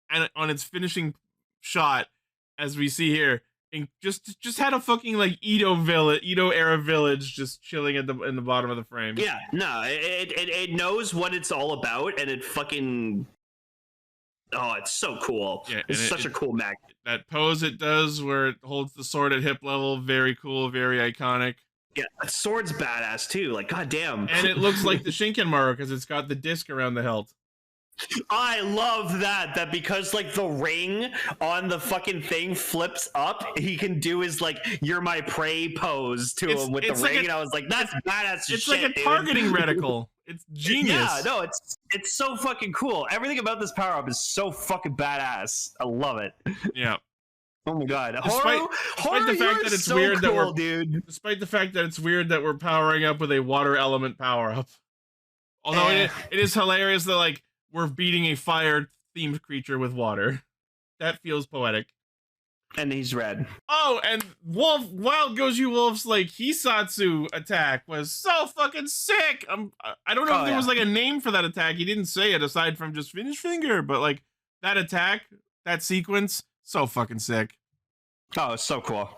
and on its finishing shot, as we see here, and just had a fucking like Edo era village just chilling in the bottom of the frame. Yeah, no, it knows what it's all about, and it fucking. Oh, it's so cool. Yeah, it's such a cool mech. That pose it does where it holds the sword at hip level, very cool, very iconic. Yeah, that sword's badass too, like goddamn. And it looks like the Shinkenmaru because it's got the disc around the hilt. I love that because like the ring on the fucking thing flips up, he can do his like "you're my prey" pose to him with the ring, and I was like, that's badass. It's shit, like a targeting reticle. It's genius. Yeah, no, it's so fucking cool. Everything about this power up is so fucking badass. I love it. Yeah. Oh my god. Despite the fact that it's weird that we're dude. Despite the fact that it's weird that we're powering up with a water element power up. Although it is hilarious that like we're beating a fire themed creature with water. That feels poetic. And he's red. Oh, and Wild Gozyuger Wolf's like Hisatsu attack was so fucking sick. I don't know if there was like a name for that attack. He didn't say it aside from just finish finger, but like that attack, that sequence, so fucking sick. Oh, it's so cool.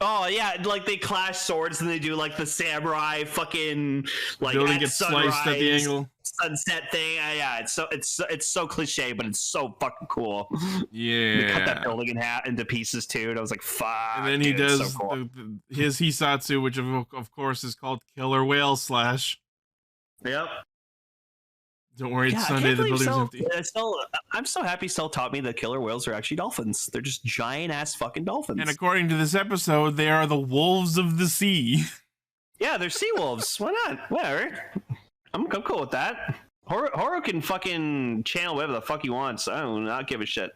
Oh yeah, like they clash swords and they do like the samurai fucking like building gets sliced at the angle. Sunset thing. Yeah, it's so cliche, but it's so fucking cool. Yeah, they cut that building into pieces too, and I was like, "Fuck!" And then he does so cool. His Hisatsu, which of course is called Killer Whale Slash. Yep. Don't worry, it's I Sunday. can't The believe building's Cell, empty. I'm so happy Cell taught me that killer whales are actually dolphins. They're just giant ass fucking dolphins. And according to this episode, they are the wolves of the sea. Yeah, they're sea wolves. Why not? Whatever. I'm cool with that. Hoeru can fucking channel whatever the fuck he wants. I don't not give a shit.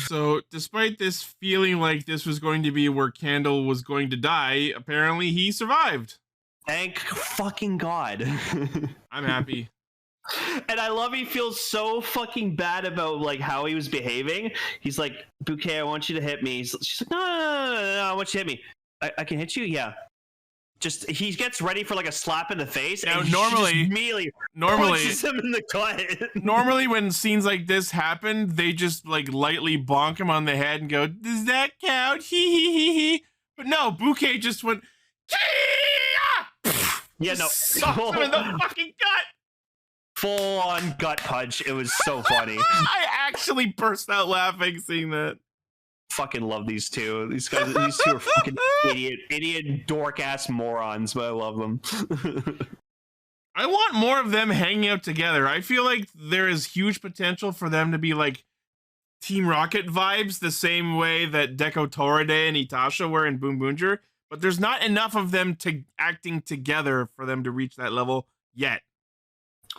So, despite this feeling like this was going to be where Candle was going to die, apparently he survived. Thank fucking God. I'm happy. And I love he feels so fucking bad about like how he was behaving. He's like, Bouquet, I want you to hit me. She's like, no, I want you to hit me. I can hit you? Yeah. Just he gets ready for like a slap in the face. Now, and she normally, just immediately punches him in the gut. Normally, when scenes like this happen, they just like lightly bonk him on the head and go, "Does that count?" Hee hee hee hee. But no, Bouquet just went, Kia! Yeah, no, Sucked him in the fucking gut. Full on gut punch. It was so funny. I actually burst out laughing seeing that. Fucking love these two. These guys, these two are fucking idiot, dork ass morons, but I love them. I want more of them hanging out together. I feel like there is huge potential for them to be like Team Rocket vibes, the same way that Deko Toride and Itasha were in Boom Boonger, but there's not enough of them to acting together for them to reach that level yet.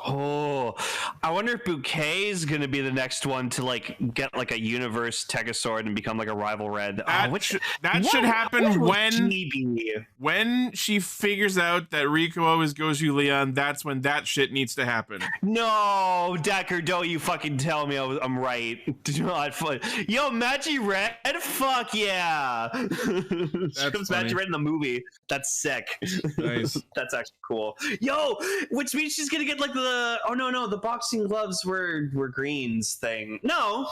Oh, I wonder if Bouquet is gonna be the next one to like get like a universe Tegazord and become like a rival Red. That should happen when she figures out that Rikuo is Goju Leon. That's when that shit needs to happen. No, Decker, don't you fucking tell me I'm right. Do not yo, Magi Red, fuck yeah. She comes Magi Red in the movie. That's sick. Nice. That's actually cool. Yo, which means she's gonna get like the boxing gloves were greens thing. No,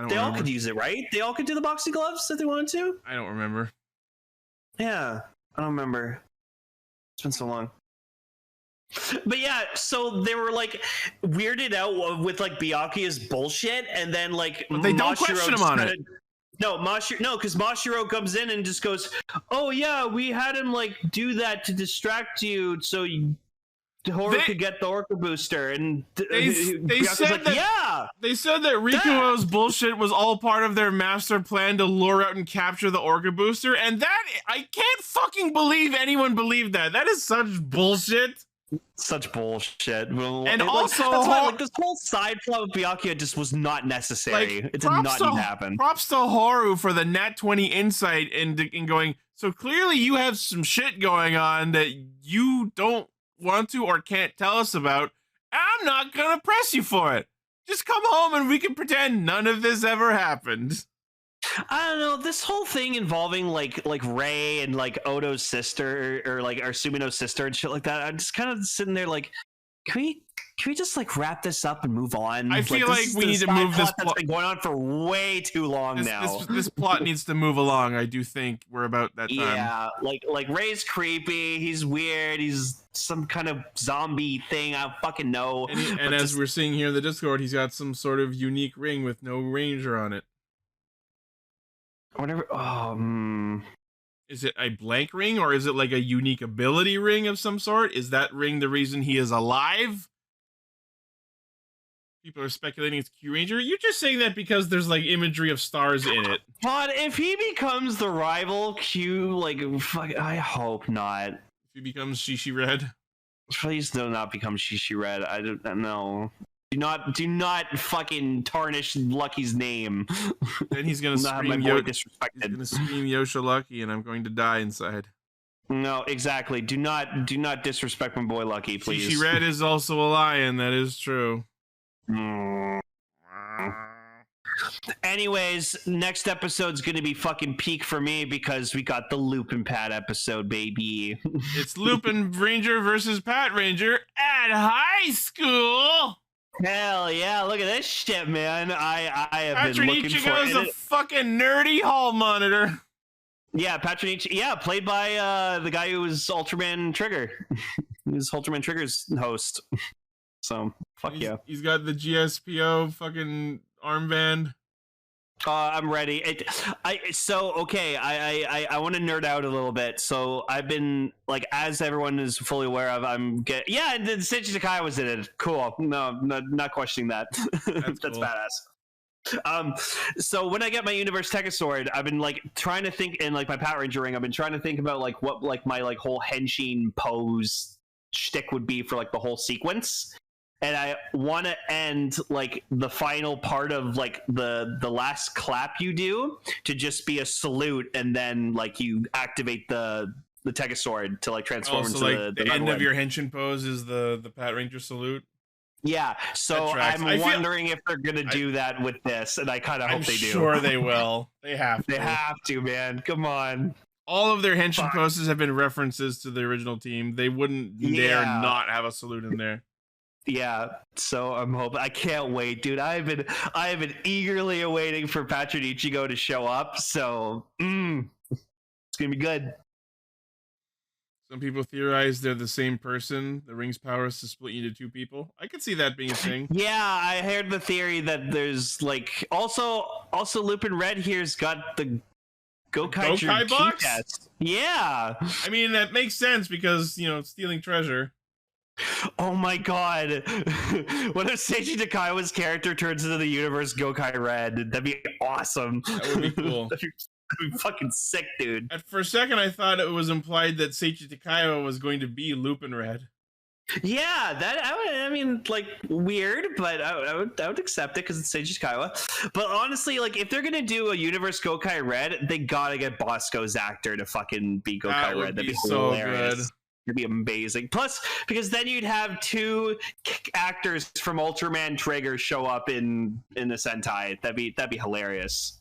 they all could use it, right? They all could do the boxing gloves if they wanted to. I don't remember. Yeah, I don't remember. It's been so long. But yeah, so they were like weirded out with like Byakuya's bullshit, and then like but they don't question him on it. No, because Mashiro comes in and just goes, "Oh yeah, we had him like do that to distract you, so Hoeru could get the Orca booster." And they said like, that, yeah, they said that Rikuo's bullshit was all part of their master plan to lure out and capture the Orca booster, and that I can't fucking believe anyone believed that. That is such bullshit. Such bullshit. Well, and also, that's why, like, this whole side plot with Byakuya just was not necessary. It did not need to happen. Props to Hoeru for the Nat 20 insight in going, so clearly you have some shit going on that you don't want to or can't tell us about. I'm not gonna press you for it. Just come home and we can pretend none of this ever happened. I don't know, this whole thing involving like Rei and like Odo's sister or Sumino's sister and shit like that. I'm just kind of sitting there like, can we just like wrap this up and move on? I feel like we need to move this plot that's been going on for way too long now. This plot needs to move along. I do think we're about that time. Yeah, like Rei's creepy. He's weird. He's some kind of zombie thing. I don't fucking know. And as we're seeing here in the Discord, he's got some sort of unique ring with no ranger on it. Whatever. Is it a blank ring or is it like a unique ability ring of some sort? Is that ring the reason he is alive? People are speculating it's Q Ranger. You're just saying that because there's like imagery of stars in it. But if he becomes the rival Q, like, fuck, I hope not. If he becomes Shishi Red. Please do not become Shishi Red. I don't know. Do not fucking tarnish Lucky's name. Then he's gonna scream disrespected. He's gonna scream Yosha Lucky, and I'm going to die inside. No, exactly. Do not disrespect my boy Lucky, please. Shishi Red is also a lion. That is true. Anyways, next episode's gonna be fucking peak for me because we got the Lupin Pat episode, baby. It's Lupin Ranger versus Pat Ranger at high school. Hell yeah, look at this shit, man. I have been looking for it. Ichigo's a fucking nerdy hall monitor. Yeah, Patronichi, yeah, played by the guy who was Ultraman Trigger. He was Ultraman Trigger's host. So, fuck yeah. He's got the GSPO fucking armband. I'm ready. I want to nerd out a little bit. So I've been like, as everyone is fully aware of, and then Seiji Takai was in it. Cool. No, not questioning that. That's cool. Badass. So when I get my Universe Tekasword, I've been like trying to think, in like my Power Ranger ring, I've been trying to think about like what like my like whole henshin pose shtick would be for like the whole sequence. And I want to end like the final part of like the last clap you do to just be a salute, and then like you activate the Tekasword to like transform into like the end Nightwing. of your henshin pose is the Pat Ranger salute. Yeah, so I'm wondering if they're gonna do that with this, and I kind of hope they do. I'm sure they will. They have to. They have to, man. Come on. All of their henshin poses have been references to the original team. They wouldn't dare not have a salute in there. Yeah, so I'm hoping. I can't wait, dude. I have been eagerly awaiting for Patrick Ichigo to show up. So it's gonna be good. Some people theorize they're the same person. The ring's power is to split you into two people. I could see that being a thing. Yeah, I heard the theory that there's like also Lupin Red here's got the Gokai box. Test. Yeah, I mean that makes sense because stealing treasure. Oh my god. What if Seiji Takaiwa's character turns into the Universe Gokai Red? That'd be awesome. That would be cool. That'd be fucking sick, dude. For a second, I thought it was implied that Seiji Takaiwa was going to be Lupin Red. Yeah, I mean, like, weird, but I would accept it because it's Seiji Takaiwa. But honestly, like, if they're gonna do a Universe Gokai Red, they gotta get Bosco's actor to fucking be Gokai Red. That'd be so hilarious. good. It'd be amazing. Plus, because then you'd have two actors from Ultraman Trigger show up in the Sentai. That'd be hilarious.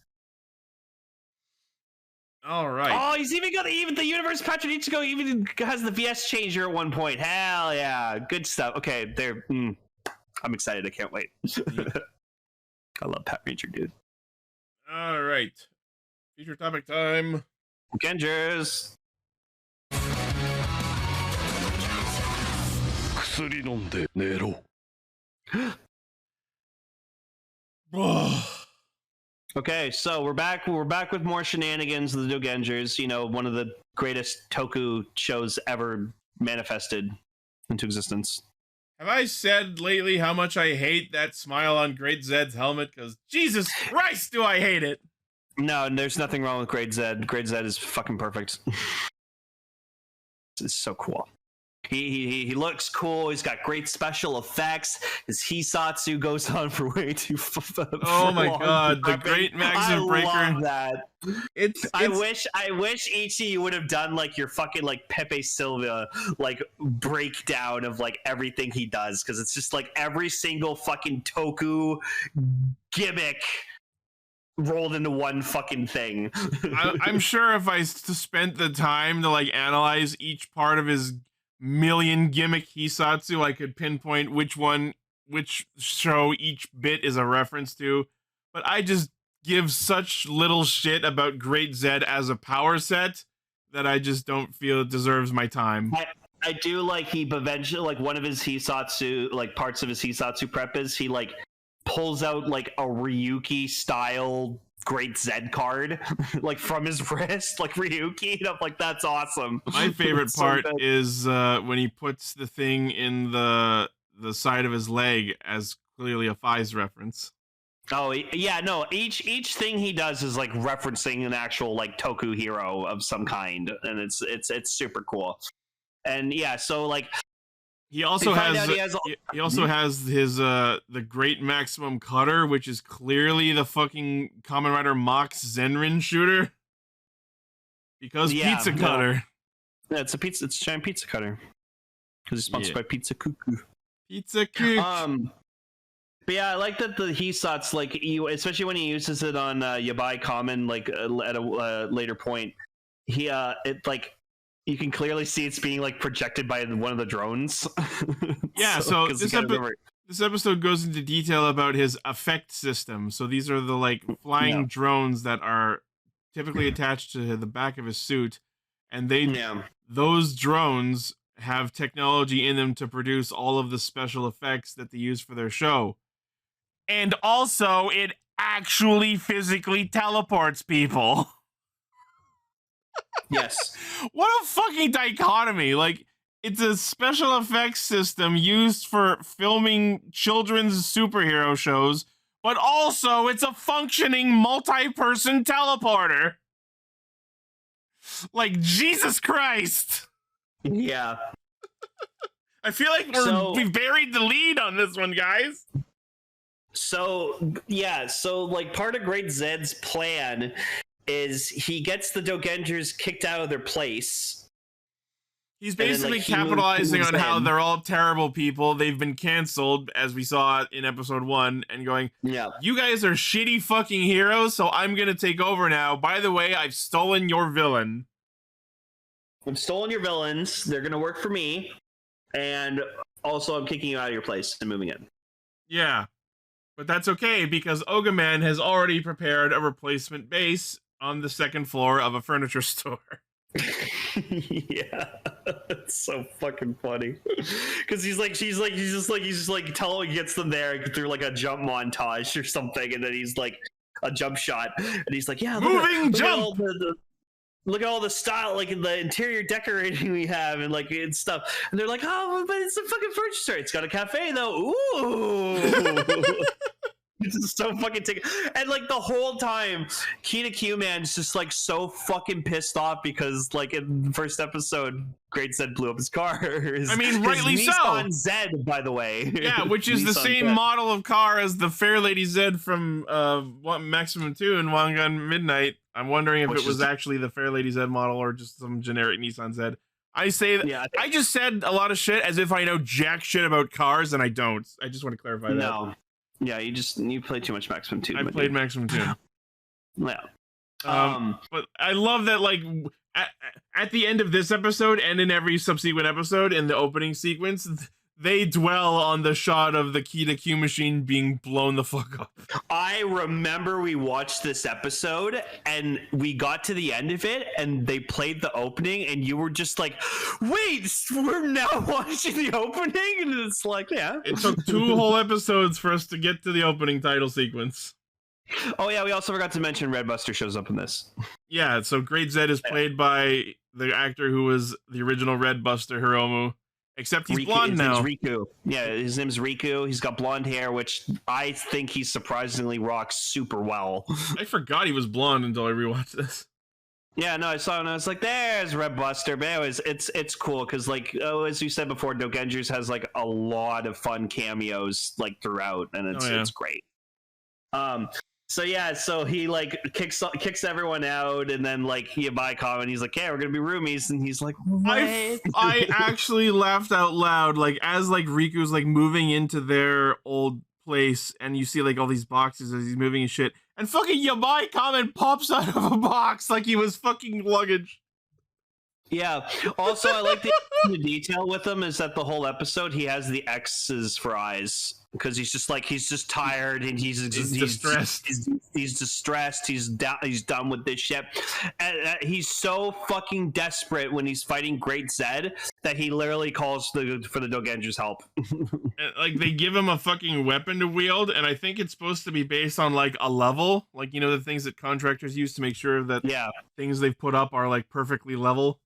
All right. Oh, he's even got the Universe Patrick Ichigo even has the VS changer at one point. Hell yeah, good stuff. Okay, I'm excited. I can't wait. I love Pat Ranger, dude. All right. Feature topic time. Dogengers. Okay, so we're back with more shenanigans of the Dogengers, one of the greatest toku shows ever manifested into existence. Have I said lately how much I hate that smile on Great Zed's helmet? Because Jesus Christ, do I hate it! No, there's nothing wrong with Great Zed. Great Zed is fucking perfect. It's so cool. He looks cool. He's got great special effects. His Hisatsu goes on for way too. Oh my god, the Great Maxim Breaker. I love that. I wish Ichi would have done like your fucking like Pepe Silva like breakdown of like everything he does, because it's just like every single fucking toku gimmick rolled into one fucking thing. I'm sure if I spent the time to like analyze each part of his million gimmick Hisatsu, I could pinpoint which show each bit is a reference to. But I just give such little shit about Great Zed as a power set that I just don't feel it deserves my time. I do like he eventually, like, one of his Hisatsu, like parts of his Hisatsu prep is he like pulls out like a Ryuki style Great Zed card like from his wrist, like Ryuki, and I'm like, that's awesome. My favorite part is when he puts the thing in the side of his leg as clearly a Fies reference. Oh yeah, no, each thing he does is like referencing an actual like toku hero of some kind, and it's super cool. And yeah, so like he also has his the Great Maximum Cutter, which is clearly the fucking Kamen Rider Mox Zenrin shooter. Because Pizza Cutter. Yeah, it's a giant pizza cutter. Because it's sponsored by Pizza Cuckoo. Pizza Cuckoo. But yeah, I like that the Hisatsu, like, especially when he uses it on Yabai Kamen, like at a later point, it like, you can clearly see it's being like projected by one of the drones. Yeah, so this episode goes into detail about his effect system. So these are the like flying drones that are typically attached to the back of his suit, and those drones have technology in them to produce all of the special effects that they use for their show. And also, it actually physically teleports people. Yes. What a fucking dichotomy. Like, it's a special effects system used for filming children's superhero shows, but also it's a functioning multi-person teleporter. Like, Jesus Christ. Yeah. I feel like we've buried the lead on this one, guys. So, yeah, so, like, part of Great Zed's plan is he gets the Dogengers kicked out of their place. He's basically capitalizing on how they're all terrible people. They've been canceled, as we saw in episode 1, and going, yeah, you guys are shitty fucking heroes, so I'm gonna take over now. By the way, I've stolen your villain. I've stolen your villains. They're gonna work for me. And also, I'm kicking you out of your place and moving in. Yeah. But that's okay, because Ogaman has already prepared a replacement base on the second floor of a furniture store. Yeah, it's so fucking funny. Because he's just telling, he gets them there through like a jump montage or something, and then he's like a jump shot, and he's like, yeah, look at all the style, like the interior decorating we have, and like and stuff. And they're like, oh, but it's a fucking furniture store. It's got a cafe though. Ooh. It's just so fucking and like the whole time, Kita Q-Man's just like so fucking pissed off because like in the first episode, Great Zed blew up his car. Rightly so. Nissan Zed, by the way. Yeah, which is the same model of car as the Fair Lady Zed from Maximum 2 and Wangan Midnight. I'm wondering if it was actually the Fair Lady Zed model or just some generic Nissan Zed. I say that I just said a lot of shit as if I know jack shit about cars, and I don't. I just want to clarify that. No. Yeah, you play too much Maximum 2. I played Maximum 2. Yeah. But I love that, like, at the end of this episode and in every subsequent episode in the opening sequence, they dwell on the shot of the Kita Q machine being blown the fuck up. I remember we watched this episode and we got to the end of it and they played the opening and you were just like, wait, we're now watching the opening? And it's like, yeah. It took 2 whole episodes for us to get to the opening title sequence. Oh yeah, we also forgot to mention Red Buster shows up in this. Yeah, so Great Zed is played by the actor who was the original Red Buster, Hiromu. Except he's blonde now. Riku. Yeah, his name's Riku. He's got blonde hair, which I think he surprisingly rocks super well. I forgot he was blonde until I rewatched this. Yeah, no, I saw him and I was like, there's Red Buster. But anyways, it's cool because, like, as you said before, Dogengers has like a lot of fun cameos like throughout, and it's great. So yeah, so he like kicks everyone out, and then like you buy Kamen, he's like, "Yeah, we're gonna be roomies," and he's like, "What?" I actually laughed out loud, like as like Riku's like moving into their old place, and you see like all these boxes as he's moving and shit, and fucking Yabai Kamen pops out of a box like he was fucking luggage. Yeah. Also, I like the detail with him is that the whole episode he has the X's for eyes. Because he's just tired and he's distressed. He's distressed. He's done with this shit. And he's so fucking desperate when he's fighting Great Zed that he literally calls for the Dogengers' help. Like they give him a fucking weapon to wield, and I think it's supposed to be based on like a level, like you know the things that contractors use to make sure that things they've put up are like perfectly level.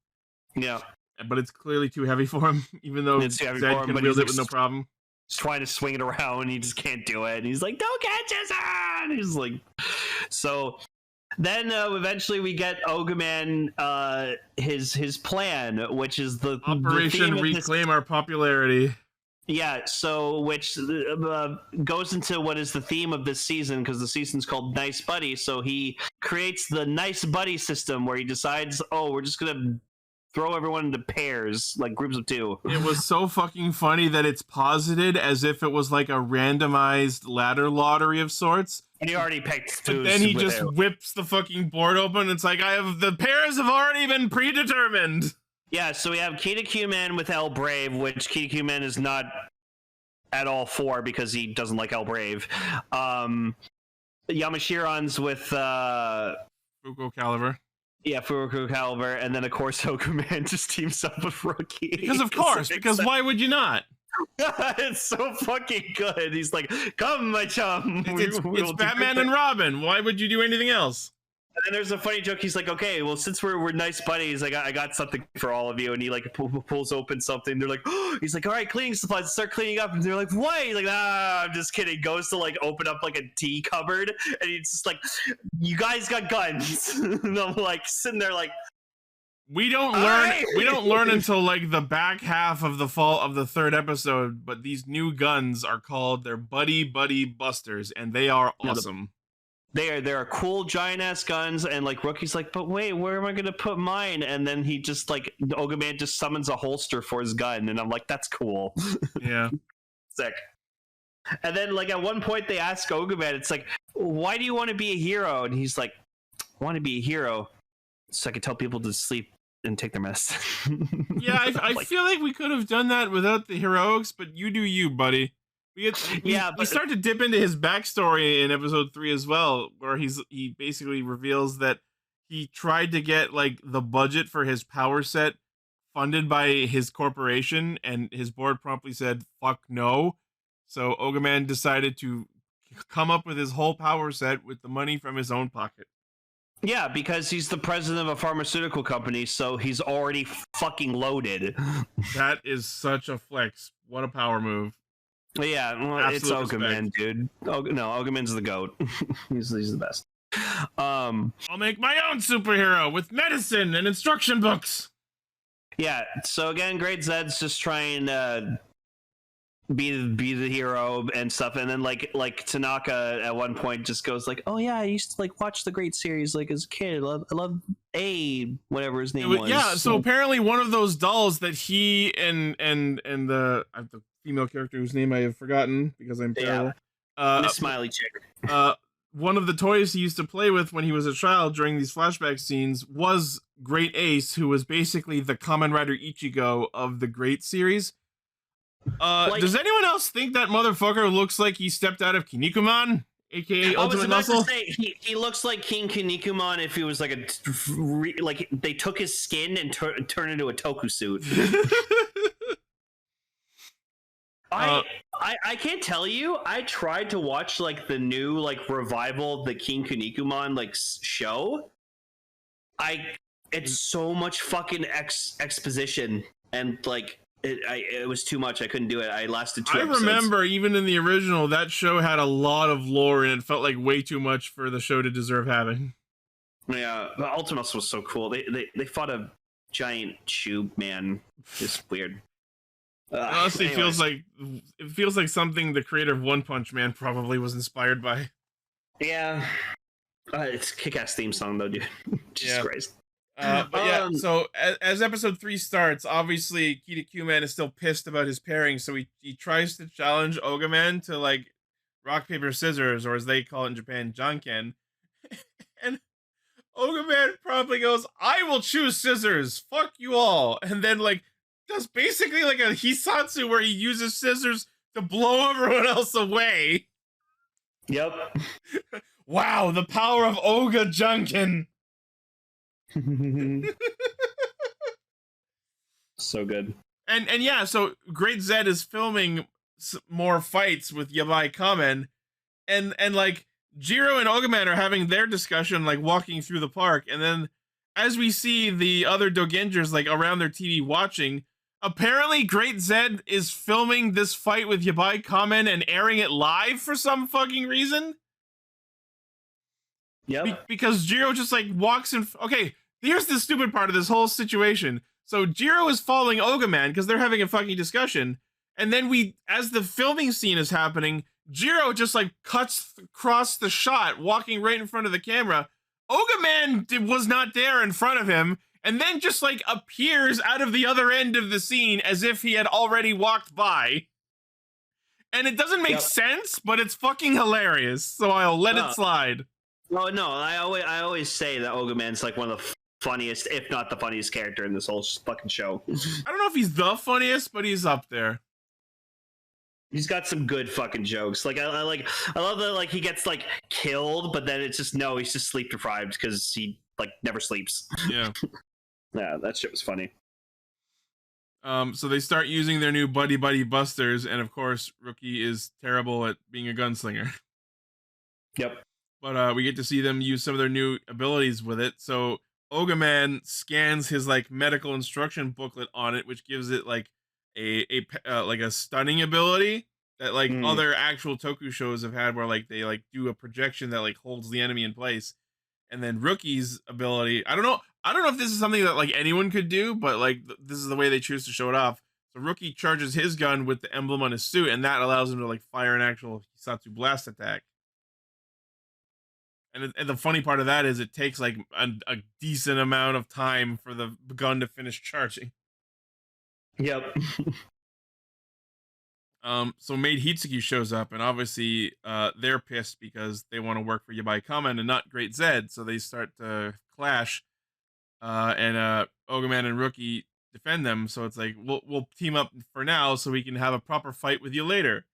Yeah, but it's clearly too heavy for him, even though Zed can wield it with no problem. He's trying to swing it around and he just can't do it, and he's like, "Don't catch us!" And he's like, so then eventually we get Ogaman his plan, which is the Operation Reclaim Our Popularity. Yeah, so which goes into what is the theme of this season, because the season's called Nice Buddy. So he creates the Nice Buddy system where he decides, oh, we're just gonna throw everyone into pairs, like groups of 2. It was so fucking funny that it's posited as if it was like a randomized ladder lottery of sorts. And he already picked 2. But then he just whips the fucking board open. It's like, the pairs have already been predetermined. Yeah, so we have Kita Q-Man with El Brave, which Kita Q-Man is not at all for because he doesn't like El Brave. Yamashiron's with Fuko Caliber. Yeah, Fuku Caliber, and then of course Ogaman just teams up with Rakia. Because of course, because why would you not? It's so fucking good. He's like, "Come, my chum." It's Batman and Robin. Why would you do anything else? And then there's a funny joke. He's like, "Okay, well, since we're nice buddies, I got something for all of you." And he like pulls open something. They're like, oh! He's like, "All right, cleaning supplies." Start cleaning up. And they're like, "What?" He's like, "Ah, I'm just kidding." Goes to like open up like a tea cupboard, and he's just like, "You guys got guns?" And I'm like sitting there like, we don't learn until like the back half of the fall of the third episode. But these new guns are called their Buddy Busters, and they are awesome. They're cool giant ass guns, and like Rookie's like, but wait, where am I gonna put mine? And then he just like Ogaman just summons a holster for his gun, and I'm like, that's cool. Yeah, sick. And then like at one point they ask Ogaman, it's like, why do you want to be a hero? And he's like, I want to be a hero so I can tell people to sleep and take their medicine. Yeah, I feel like we could have done that without the heroics, but you do you, buddy. We start to dip into his backstory in episode 3 as well, where he basically reveals that he tried to get like the budget for his power set funded by his corporation, and his board promptly said "fuck no." So Ogaman decided to come up with his whole power set with the money from his own pocket. Yeah, because he's the president of a pharmaceutical company, so he's already fucking loaded. That is such a flex. What a power move. Yeah, well, it's Ogaman, dude. Ogaman's the GOAT. he's the best. I'll make my own superhero with medicine and instruction books. Yeah, so again, Great Zed's just trying to be the hero and stuff, and then like Tanaka at one point just goes like, "Oh yeah, I used to like watch the Great series like as a kid. I love whatever his name was." Yeah, so apparently one of those dolls that he and the female character whose name I have forgotten because I'm terrible. Miss Smiley chick. One of the toys he used to play with when he was a child during these flashback scenes was Great Ace, who was basically the Kamen Rider Ichigo of the Great series. Does anyone else think that motherfucker looks like he stepped out of Kinnikuman, aka Ultimate Muscle? To say, he looks like King Kinnikuman if he was like they took his skin and turned into a toku suit. I can't tell you. I tried to watch like the new like revival of the King Kinnikuman like show. It's so much fucking exposition, and like it was too much. I couldn't do it. I lasted 2 episodes. I remember even in the original that show had a lot of lore, and it felt like way too much for the show to deserve having. Yeah, the Ultimus was so cool. They fought a giant shoe man. Just weird. Honestly, it feels like something the creator of One Punch Man probably was inspired by. Yeah, it's a kick-ass theme song though, dude. Jesus Christ. So as episode 3 starts, obviously Kinnikuman is still pissed about his pairing, so he tries to challenge Ogaman to like rock paper scissors, or as they call it in Japan, janken. And Ogaman probably goes, "I will choose scissors. Fuck you all," and then like does basically like a Hisatsu where he uses scissors to blow everyone else away. Yep. Wow, the power of Oga Junkin. So good. And yeah, so Great Zed is filming more fights with Yabai Kamen, and like Jiro and Ogaman are having their discussion, like walking through the park, and then as we see the other Dogengers like around their TV watching, apparently Great Zed is filming this fight with Yabai Kamen and airing it live for some fucking reason. Yeah. Because Jiro just like walks in. Okay, here's the stupid part of this whole situation. So Jiro is following Ogaman because they're having a fucking discussion, and then as the filming scene is happening, Jiro just like cuts across the shot, walking right in front of the camera. Ogaman was not there in front of him, and then just like appears out of the other end of the scene as if he had already walked by. And it doesn't make sense, but it's fucking hilarious, so I'll let it slide. Well, no, I always say that Ogaman's like one of the funniest, if not the funniest character in this whole fucking show. I don't know if he's the funniest, but he's up there. He's got some good fucking jokes. Like I love that like he gets like killed, but then it's just he's just sleep deprived because he like never sleeps. Yeah. Yeah, that shit was funny. So they start using their new buddy busters, and of course, Rookie is terrible at being a gunslinger. Yep. But we get to see them use some of their new abilities with it. So Ogaman scans his like medical instruction booklet on it, which gives it like a stunning ability that like other actual Toku shows have had, where like they like do a projection that like holds the enemy in place. And then Rookie's ability, I don't know if this is something that like anyone could do, but like this is the way they choose to show it off. So Rookie charges his gun with the emblem on his suit, and that allows him to like fire an actual Hisatsu blast attack. And the funny part of that is it takes like a decent amount of time for the gun to finish charging. Yep. So Maid Hitsuki shows up, and obviously they're pissed because they want to work for Yabai Kamen and not Great Zed, so they start to clash. And Ogaman and Rookie defend them, so it's like we'll team up for now so we can have a proper fight with you later.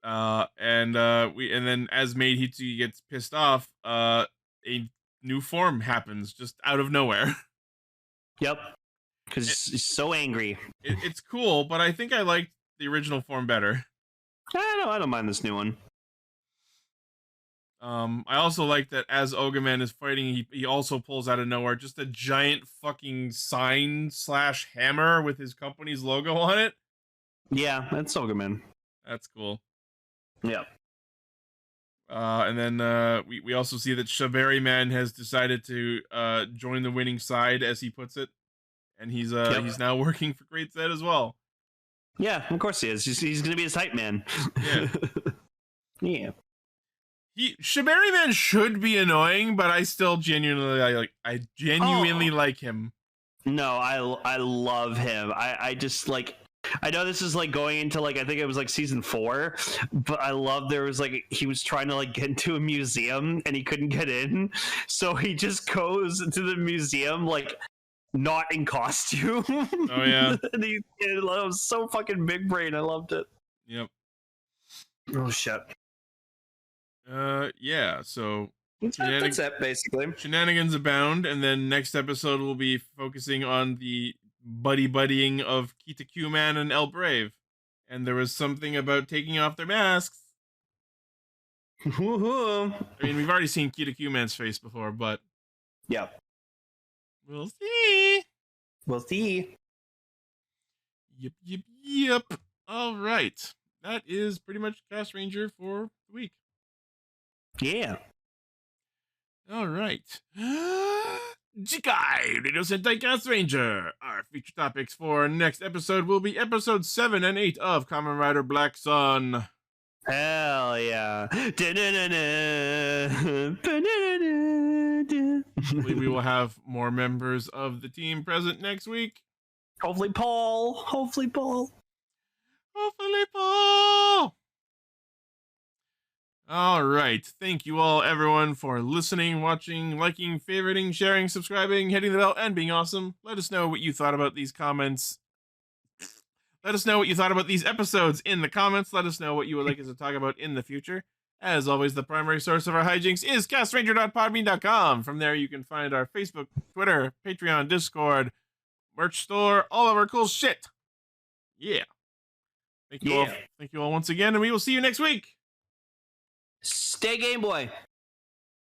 And then as Maid Hitsuki gets pissed off, a new form happens just out of nowhere. Yep. Because he's so angry. It's cool, but I think I liked the original form better. I don't mind this new one. I also like that as Ogaman is fighting, he also pulls out of nowhere just a giant fucking sign / hammer with his company's logo on it. Yeah, that's Ogaman. That's cool. Yeah. And then we also see that Shaberi Man has decided to join the winning side, as he puts it, and he's now working for Great Zed as well. Yeah, of course he is. He's gonna be his hype man. Yeah. Yeah. Shaberi Man should be annoying, but I still genuinely like him. No, I love him. I just like. I know this is like going into like I think it was like season 4, but I love there was like he was trying to like get into a museum and he couldn't get in, so he just goes into the museum like not in costume. Oh yeah, and it was so fucking big brain. I loved it. Yep. Oh shit. Yeah. So that's it basically. Shenanigans abound, and then next episode we'll be focusing on the buddying of Kita Man and El Brave, and there was something about taking off their masks. I mean, we've already seen Kita Man's face before, but yeah, we'll see. We'll see. Yep. All right, that is pretty much Castranger for the week. Yeah. All right. Jikai Radio Sentai Castranger. Our feature topics for next episode will be episode 7 and 8 of Kamen Rider Black Sun. Hell yeah. We will have more members of the team present next week. Hopefully Paul. All right. Thank you all, everyone, for listening, watching, liking, favoriting, sharing, subscribing, hitting the bell, and being awesome. Let us know what you thought about these comments. Let us know what you thought about these episodes in the comments. Let us know what you would like us to talk about in the future. As always, the primary source of our hijinks is castranger.podbean.com. From there, you can find our Facebook, Twitter, Patreon, Discord, merch store, all of our cool shit. Yeah. Thank you all once again, and we will see you next week. Stay Game Boy.